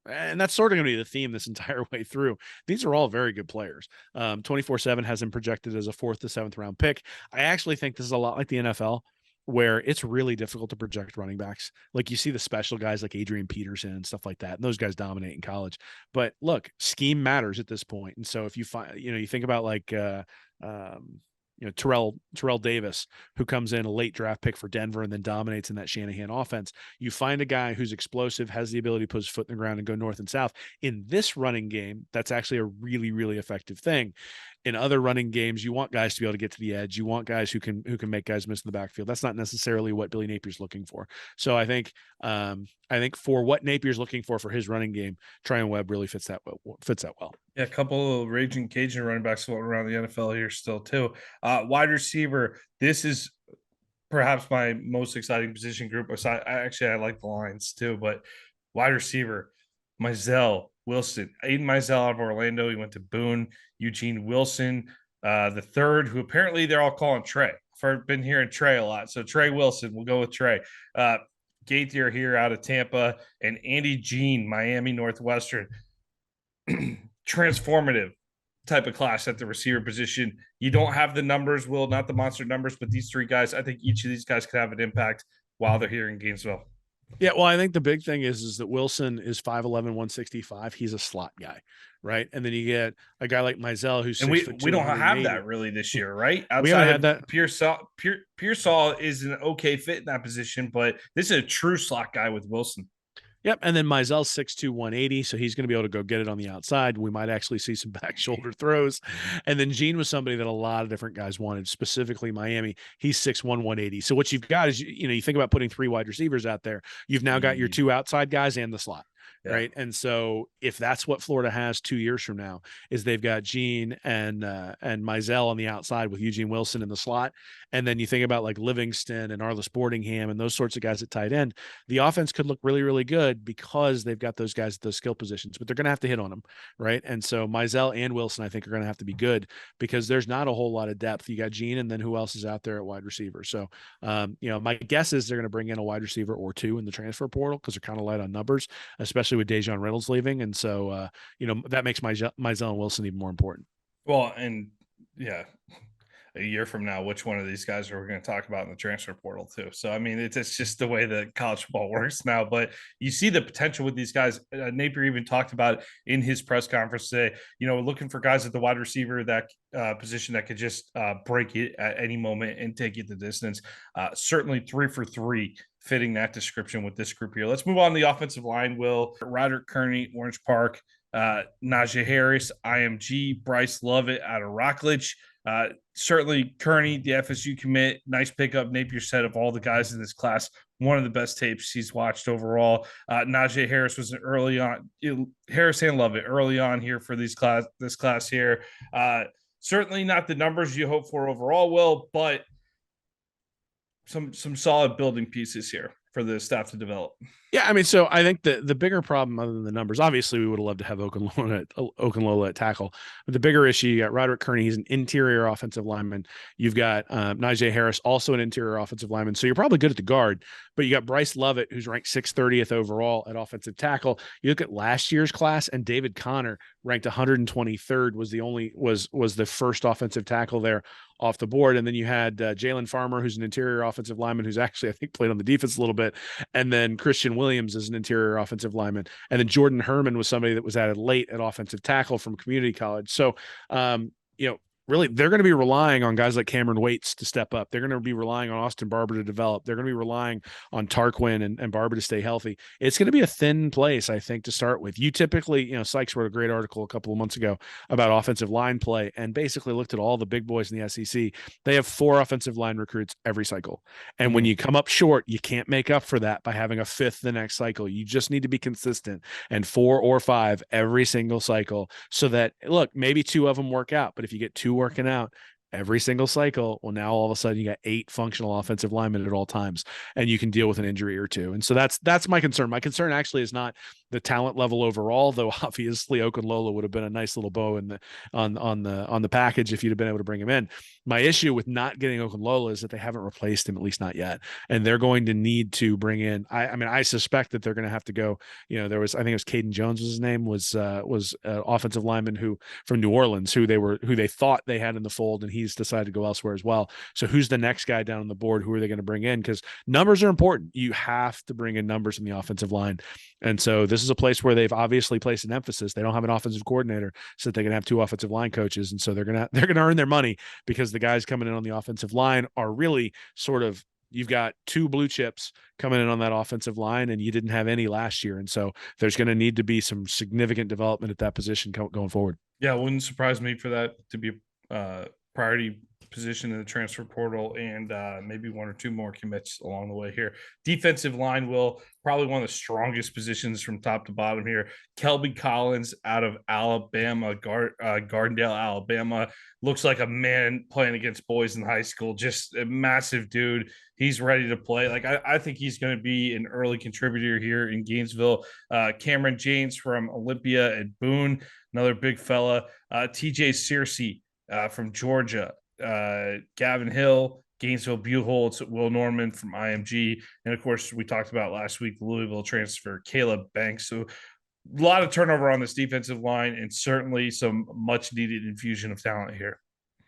Speaker 2: and that's sort of going to be the theme this entire way through. These are all very good players. 24/7 has him projected as a 4th to 7th round pick. I actually think this is a lot like the NFL, where it's really difficult to project running backs. Like you see the special guys like Adrian Peterson and stuff like that, and those guys dominate in college. But look, scheme matters at this point. And so if you find, you think about like um, Terrell Davis, who comes in a late draft pick for Denver and then dominates in that Shanahan offense. You find a guy who's explosive, has the ability to put his foot in the ground and go north and south. In this running game, that's actually a really, really effective thing. In other running games, you want guys to be able to get to the edge. You want guys who can make guys miss in the backfield. That's not necessarily what Billy Napier's looking for. So I think for what Napier's looking for his running game, Tryon Webb really fits that well.
Speaker 1: Yeah, a couple of raging Cajun running backs floating around the NFL here still too. Wide receiver. This is perhaps my most exciting position group. Aside, I like the lines too, but wide receiver, Mizell Wilson, Aiden Mizell out of Orlando. He went to Boone. Eugene Wilson, the third, who apparently they're all calling Trey. I've been hearing Trey a lot, so Trey Wilson. We'll go with Trey. Gaither here out of Tampa, and Andy Jean, Miami Northwestern. Transformative type of class at the receiver position. You don't have the numbers, Will, not the monster numbers, but these three guys, I think each of these guys could have an impact while they're here in Gainesville.
Speaker 2: Yeah, well, I think the big thing is that Wilson is 5'11", 165. He's a slot guy, right? And then you get a guy like Mizell who's
Speaker 1: and
Speaker 2: 6'2",
Speaker 1: we don't have
Speaker 2: 180.
Speaker 1: that really this year, right?
Speaker 2: We haven't
Speaker 1: Outside
Speaker 2: had that.
Speaker 1: of Pearsall is an okay fit in that position, but this is a true slot guy with Wilson.
Speaker 2: Yep. And then Mizell's 6'2", 180. So he's going to be able to go get it on the outside. We might actually see some back shoulder throws. And then Gene was somebody that a lot of different guys wanted, specifically Miami. He's 6'1", 180. So what you've got is, you think about putting 3 wide receivers out there. You've now got your 2 outside guys and the slot. Yeah. Right. And so if that's what Florida has 2 years from now, is they've got Gene and Mizell on the outside with Eugene Wilson in the slot. And then you think about like Livingston and Arliss Boardingham and those sorts of guys at tight end, the offense could look really, really good because they've got those guys at those skill positions, but they're going to have to hit on them. Right. And so Mizell and Wilson, I think, are going to have to be good because there's not a whole lot of depth. You got Gene, and then who else is out there at wide receiver? So, my guess is they're going to bring in a wide receiver or 2 in the transfer portal because they're kind of light on numbers, especially with Dejon Reynolds leaving. And so, that makes Mizell and Wilson even more important.
Speaker 1: Well, and yeah, a year from now, which one of these guys are we going to talk about in the transfer portal too? So, I mean, it's just the way that college football works now, but you see the potential with these guys. Napier even talked about it in his press conference today, looking for guys at the wide receiver that position that could just break it at any moment and take it the distance. Certainly 3 for 3 fitting that description with this group here. Let's move on to the offensive line. Will Roderick Kearney, Orange Park, Najee Harris, IMG, Bryce Lovett out of Rockledge. Certainly Kearney, the FSU commit, nice pickup. Napier said of all the guys in this class, one of the best tapes he's watched overall. Najee Harris was early on. Harris and Lovett early on here for this class here. Certainly not the numbers you hope for overall, Will, but some solid building pieces here for the staff to develop.
Speaker 2: Yeah, I mean, so I think the bigger problem, other than the numbers, obviously we would have loved to have Okunlola at tackle. But the bigger issue, you got Roderick Kearney, he's an interior offensive lineman. You've got Najee Harris, also an interior offensive lineman. So you're probably good at the guard, but you got Bryce Lovett, who's ranked 630th overall at offensive tackle. You look at last year's class, and David Connor, ranked 123rd, was the first offensive tackle there off the board. And then you had Jalen Farmer, who's an interior offensive lineman, who's actually, I think, played on the defense a little bit. And then Christian Williams is an interior offensive lineman. And then Jordan Herman was somebody that was added late at offensive tackle from community college. So, really, they're going to be relying on guys like Cameron Waits to step up. They're going to be relying on Austin Barber to develop. They're going to be relying on Tarquin and Barber to stay healthy. It's going to be a thin place, I think, to start with. You typically, Sykes wrote a great article a couple of months ago about offensive line play and basically looked at all the big boys in the SEC. They have 4 offensive line recruits every cycle. And when you come up short, you can't make up for that by having a 5th the next cycle. You just need to be consistent and 4 or 5 every single cycle so that, look, maybe 2 of them work out. But if you get 2 working out, every single cycle. Well, now all of a sudden you got 8 functional offensive linemen at all times, and you can deal with an injury or two. And so that's my concern. My concern actually is not the talent level overall, though obviously Okunlola would have been a nice little bow in the on the package if you'd have been able to bring him in. My issue with not getting Okunlola is that they haven't replaced him, at least not yet, and they're going to need to bring in. I mean, I suspect that they're going to have to go. There was, I think it was Caden Jones was his name, was an offensive lineman who from New Orleans who they thought they had in the fold, and he's decided to go elsewhere as well. So who's the next guy down on the board? Who are they going to bring in? Because numbers are important. You have to bring in numbers in the offensive line. And so this is a place where they've obviously placed an emphasis. They don't have an offensive coordinator, so that they can have 2 offensive line coaches. And so they're gonna earn their money because the guys coming in on the offensive line are really sort of, you've got 2 blue chips coming in on that offensive line, and you didn't have any last year. And so there's going to need to be some significant development at that position going forward.
Speaker 1: Yeah, it wouldn't surprise me for that to be priority position in the transfer portal, and maybe 1 or 2 more commits along the way here. Defensive line, will probably one of the strongest positions from top to bottom here. Kelby Collins out of Alabama, Gardendale, Alabama, looks like a man playing against boys in high school. Just a massive dude. He's ready to play. Like I think he's going to be an early contributor here in Gainesville. Cameron James from Olympia and Boone, another big fella. TJ Searcy from Georgia, Gavin Hill, Gainesville Buchholz, Will Norman from IMG, and of course we talked about last week the Louisville transfer Caleb Banks. So a lot of turnover on this defensive line, and certainly some much needed infusion of talent here.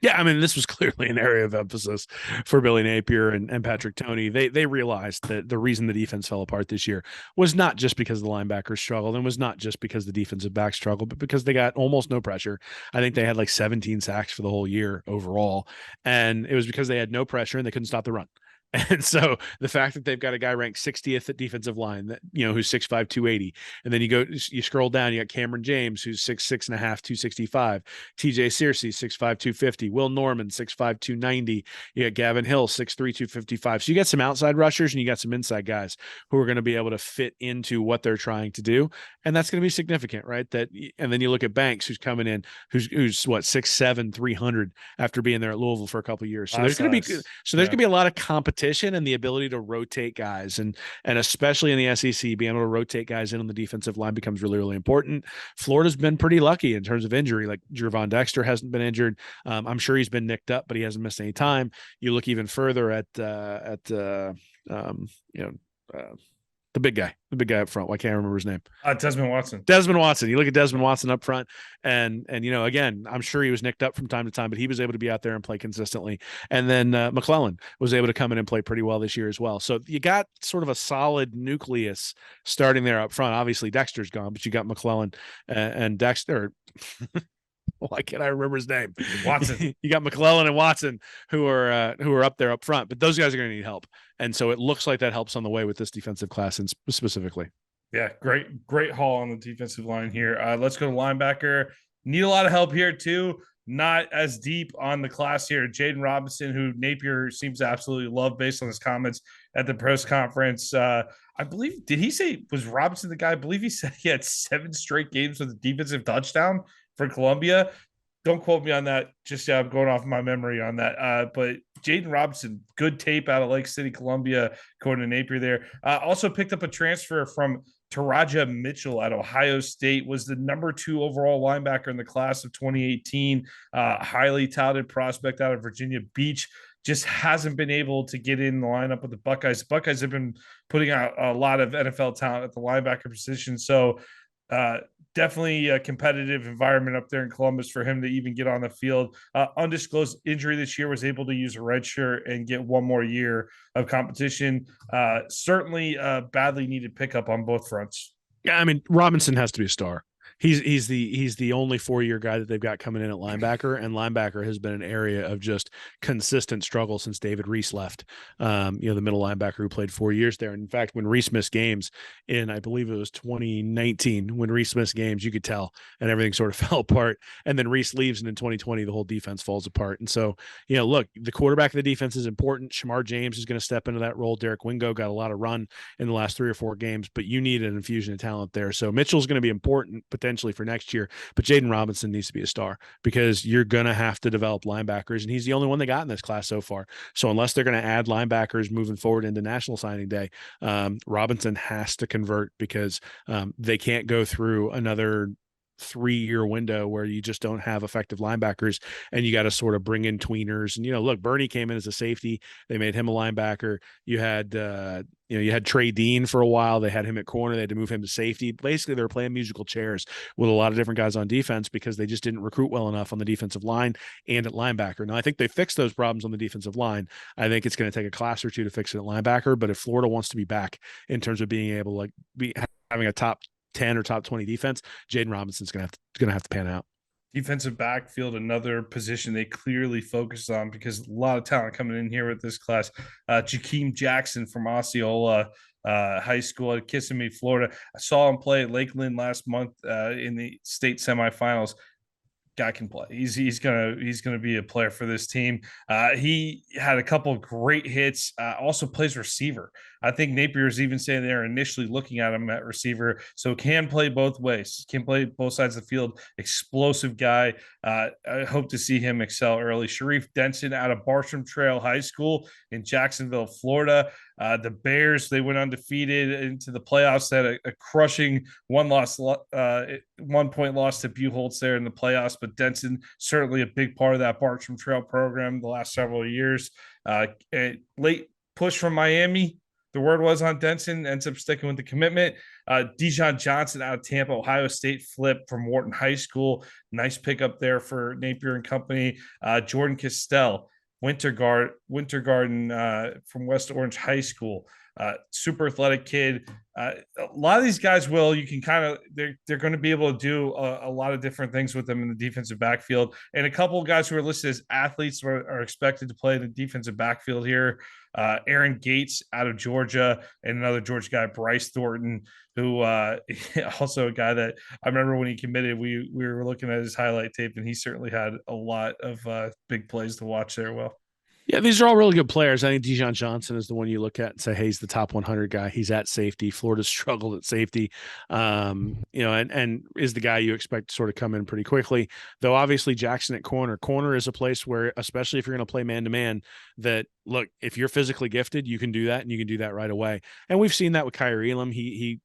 Speaker 2: Yeah, I mean, this was clearly an area of emphasis for Billy Napier and Patrick Toney. They realized that the reason the defense fell apart this year was not just because the linebackers struggled, and was not just because the defensive back struggled, but because they got almost no pressure. I think they had like 17 sacks for the whole year overall, and it was because they had no pressure and they couldn't stop the run. And so the fact that they've got a guy ranked 60th at defensive line that, who's 6'5", 280. And then you scroll down, you got Cameron James, who's 6'6.5", 265. TJ Searcy, 6'5", 250. Will Norman, 6'5", 290. You got Gavin Hill, 6'3", 255. So you got some outside rushers and you got some inside guys who are going to be able to fit into what they're trying to do. And that's going to be significant, right? And then you look at Banks, who's coming in, who's what, 6'7", 300 after being there at Louisville for a couple of years. So there's going to be a lot of competition and the ability to rotate guys, and especially in the SEC, being able to rotate guys in on the defensive line becomes really, really important. Florida's been pretty lucky in terms of injury. Like Gervon Dexter hasn't been injured. I'm sure he's been nicked up, but he hasn't missed any time. You look even further at the big guy up front. Well, I can't remember his name.
Speaker 1: Desmond Watson.
Speaker 2: Desmond Watson. You look at Desmond Watson up front, and again, I'm sure he was nicked up from time to time, but he was able to be out there and play consistently. And then McClellan was able to come in and play pretty well this year as well. So you got sort of a solid nucleus starting there up front. Obviously, Dexter's gone, but you got McClellan and Dexter. Why can't I remember his name?
Speaker 1: Watson.
Speaker 2: You got McClellan and Watson who are up there up front, but those guys are going to need help. And so it looks like that helps on the way with this defensive class and specifically.
Speaker 1: Yeah, great haul on the defensive line here. Let's go to linebacker. Need a lot of help here too. Not as deep on the class here. Jaden Robinson, who Napier seems to absolutely love based on his comments at the press conference. I believe, did he say, was Robinson the guy? I believe he said he had 7 straight games with a defensive touchdown for Columbia. Don't quote me on that. Just I'm going off my memory on that. But Jaden Robinson, good tape out of Lake City, Columbia, according to Napier there. Also picked up a transfer from Taraja Mitchell at Ohio State, was the number 2 overall linebacker in the class of 2018. Highly touted prospect out of Virginia Beach. Just hasn't been able to get in the lineup with the Buckeyes. Buckeyes have been putting out a lot of NFL talent at the linebacker position. So definitely a competitive environment up there in Columbus for him to even get on the field. Undisclosed injury this year, was able to use a red shirt and get 1 more year of competition. Certainly badly needed pickup on both fronts.
Speaker 2: Yeah, I mean, Robinson has to be a star. He's the only 4-year guy that they've got coming in at linebacker, and linebacker has been an area of just consistent struggle since David Reese left. The middle linebacker who played 4 years there. And in fact, when Reese missed games in, I believe it was 2019, when Reese missed games, you could tell, and everything sort of fell apart. And then Reese leaves, and in 2020, the whole defense falls apart. And so, look, the quarterback of the defense is important. Shamar James is going to step into that role. Derek Wingo got a lot of run in the last 3 or 4 games, but you need an infusion of talent there. So Mitchell's going to be important, but then potentially for next year. But Jaden Robinson needs to be a star because you're going to have to develop linebackers, and he's the only one they got in this class so far. So unless they're going to add linebackers moving forward into National Signing Day, Robinson has to convert because they can't go through another 3-year window where you just don't have effective linebackers and you got to sort of bring in tweeners. And, look, Bernie came in as a safety. They made him a linebacker. You had, you had Trey Dean for a while. They had him at corner. They had to move him to safety. Basically, they were playing musical chairs with a lot of different guys on defense because they just didn't recruit well enough on the defensive line and at linebacker. Now, I think they fixed those problems on the defensive line. I think it's going to take a class or two to fix it at linebacker. But if Florida wants to be back in terms of being able to be having a top 10 or top 20 defense, Jaden Robinson's going to have to pan out.
Speaker 1: Defensive backfield, another position they clearly focused on because a lot of talent coming in here with this class. Jakeem Jackson from Osceola High School at Kissimmee, Florida. I saw him play at Lakeland last month in the state semifinals. Guy can play. He's gonna be a player for this team. He had a couple of great hits. Also plays receiver. I think Napier's even saying they're initially looking at him at receiver, so can play both ways. Can play both sides of the field. Explosive guy. I hope to see him excel early. Sharif Denson out of Bartram Trail High School in Jacksonville, Florida. The Bears, they went undefeated into the playoffs. They had a crushing 1-point loss to Buchholz there in the playoffs. But Denson, certainly a big part of that Bartram Trail program the last several years. Late push from Miami. The word was on Denson, ends up sticking with the commitment. Dijon Johnson out of Tampa, Ohio State flip from Wharton High School. Nice pickup there for Napier and company. Jordan Castell, Winter Garden from West Orange High School. Super athletic kid. A lot of these guys you can kind of, they're going to be able to do a lot of different things with them in the defensive backfield. And a couple of guys who are listed as athletes are expected to play the defensive backfield here. Aaron Gates out of Georgia, and another Georgia guy, Bryce Thornton, who also a guy that I remember when he committed, we were looking at his highlight tape, and he certainly had a lot of big plays to watch there. Well,
Speaker 2: yeah, these are all really good players. I think Dijon Johnson is the one you look at and say, hey, he's the top 100 guy. He's at safety. Florida struggled at safety, and is the guy you expect to sort of come in pretty quickly. Though obviously Jackson at corner. Corner is a place where, especially if you're going to play man-to-man, that, look, if you're physically gifted, you can do that, and you can do that right away. And we've seen that with Kyrie Elam. He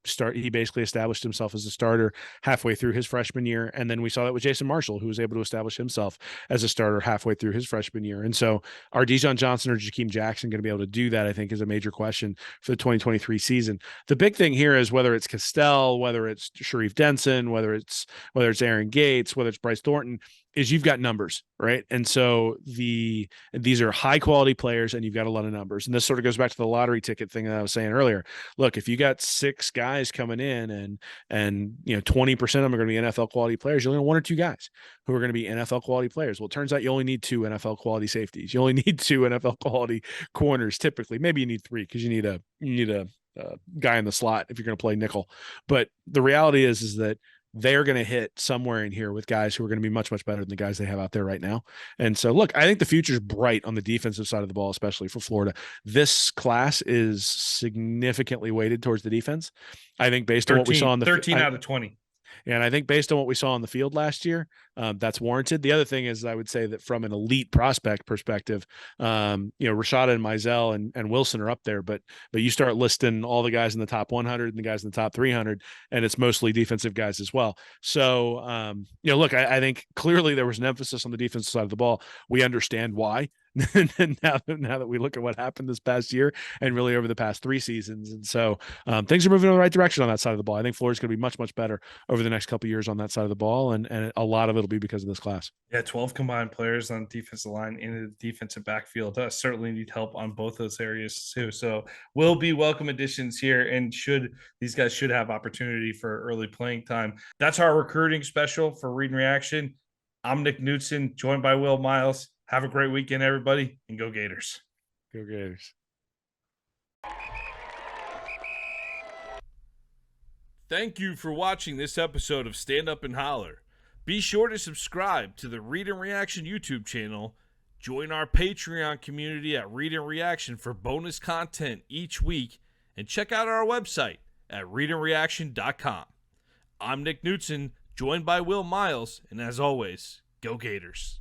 Speaker 2: basically established himself as a starter halfway through his freshman year. And then we saw that with Jason Marshall, who was able to establish himself as a starter halfway through his freshman year. And so our Dijon Johnson or Jakeem Jackson going to be able to do that, I think, is a major question for the 2023 season. The big thing here is whether it's Castell, whether it's Sharif Denson, whether it's Aaron Gates, whether it's Bryce Thornton, is you've got numbers, right? And so these are high quality players and you've got a lot of numbers. And this sort of goes back to the lottery ticket thing that I was saying earlier. Look, if you got 6 guys coming in and 20% of them are going to be NFL quality players, you only have 1 or 2 guys who are going to be NFL quality players. Well, it turns out you only need 2 NFL quality safeties. You only need 2 NFL quality corners. Typically, maybe you need 3 because you need a guy in the slot if you're going to play nickel. But the reality is that they're going to hit somewhere in here with guys who are going to be much, much better than the guys they have out there right now. And so, look, I think the future is bright on the defensive side of the ball, especially for Florida. This class is significantly weighted towards the defense. I think based on what we saw on the
Speaker 1: 13 out of 20.
Speaker 2: And I think based on what we saw on the field last year, that's warranted. The other thing is I would say that from an elite prospect perspective, Rashada and Mizell and Wilson are up there, but you start listing all the guys in the top 100 and the guys in the top 300, and it's mostly defensive guys as well. So, look, I think clearly there was an emphasis on the defensive side of the ball. We understand why. And now that we look at what happened this past year and really over the past 3 seasons. And so things are moving in the right direction on that side of the ball. I think Florida's going to be much, much better over the next couple of years on that side of the ball. And a lot of it will be because of this class.
Speaker 1: Yeah, 12 combined players on the defensive line in the defensive backfield. Certainly need help on both those areas too. So will be welcome additions here, and these guys should have opportunity for early playing time. That's our recruiting special for Read and Reaction. I'm Nick Knudsen, joined by Will Miles. Have a great weekend, everybody, and go Gators.
Speaker 2: Go Gators.
Speaker 1: Thank you for watching this episode of Stand Up and Holler. Be sure to subscribe to the Read and Reaction YouTube channel. Join our Patreon community at Read and Reaction for bonus content each week. And check out our website at readandreaction.com. I'm Nick Knudsen. joined by Will Miles. And as always, go Gators.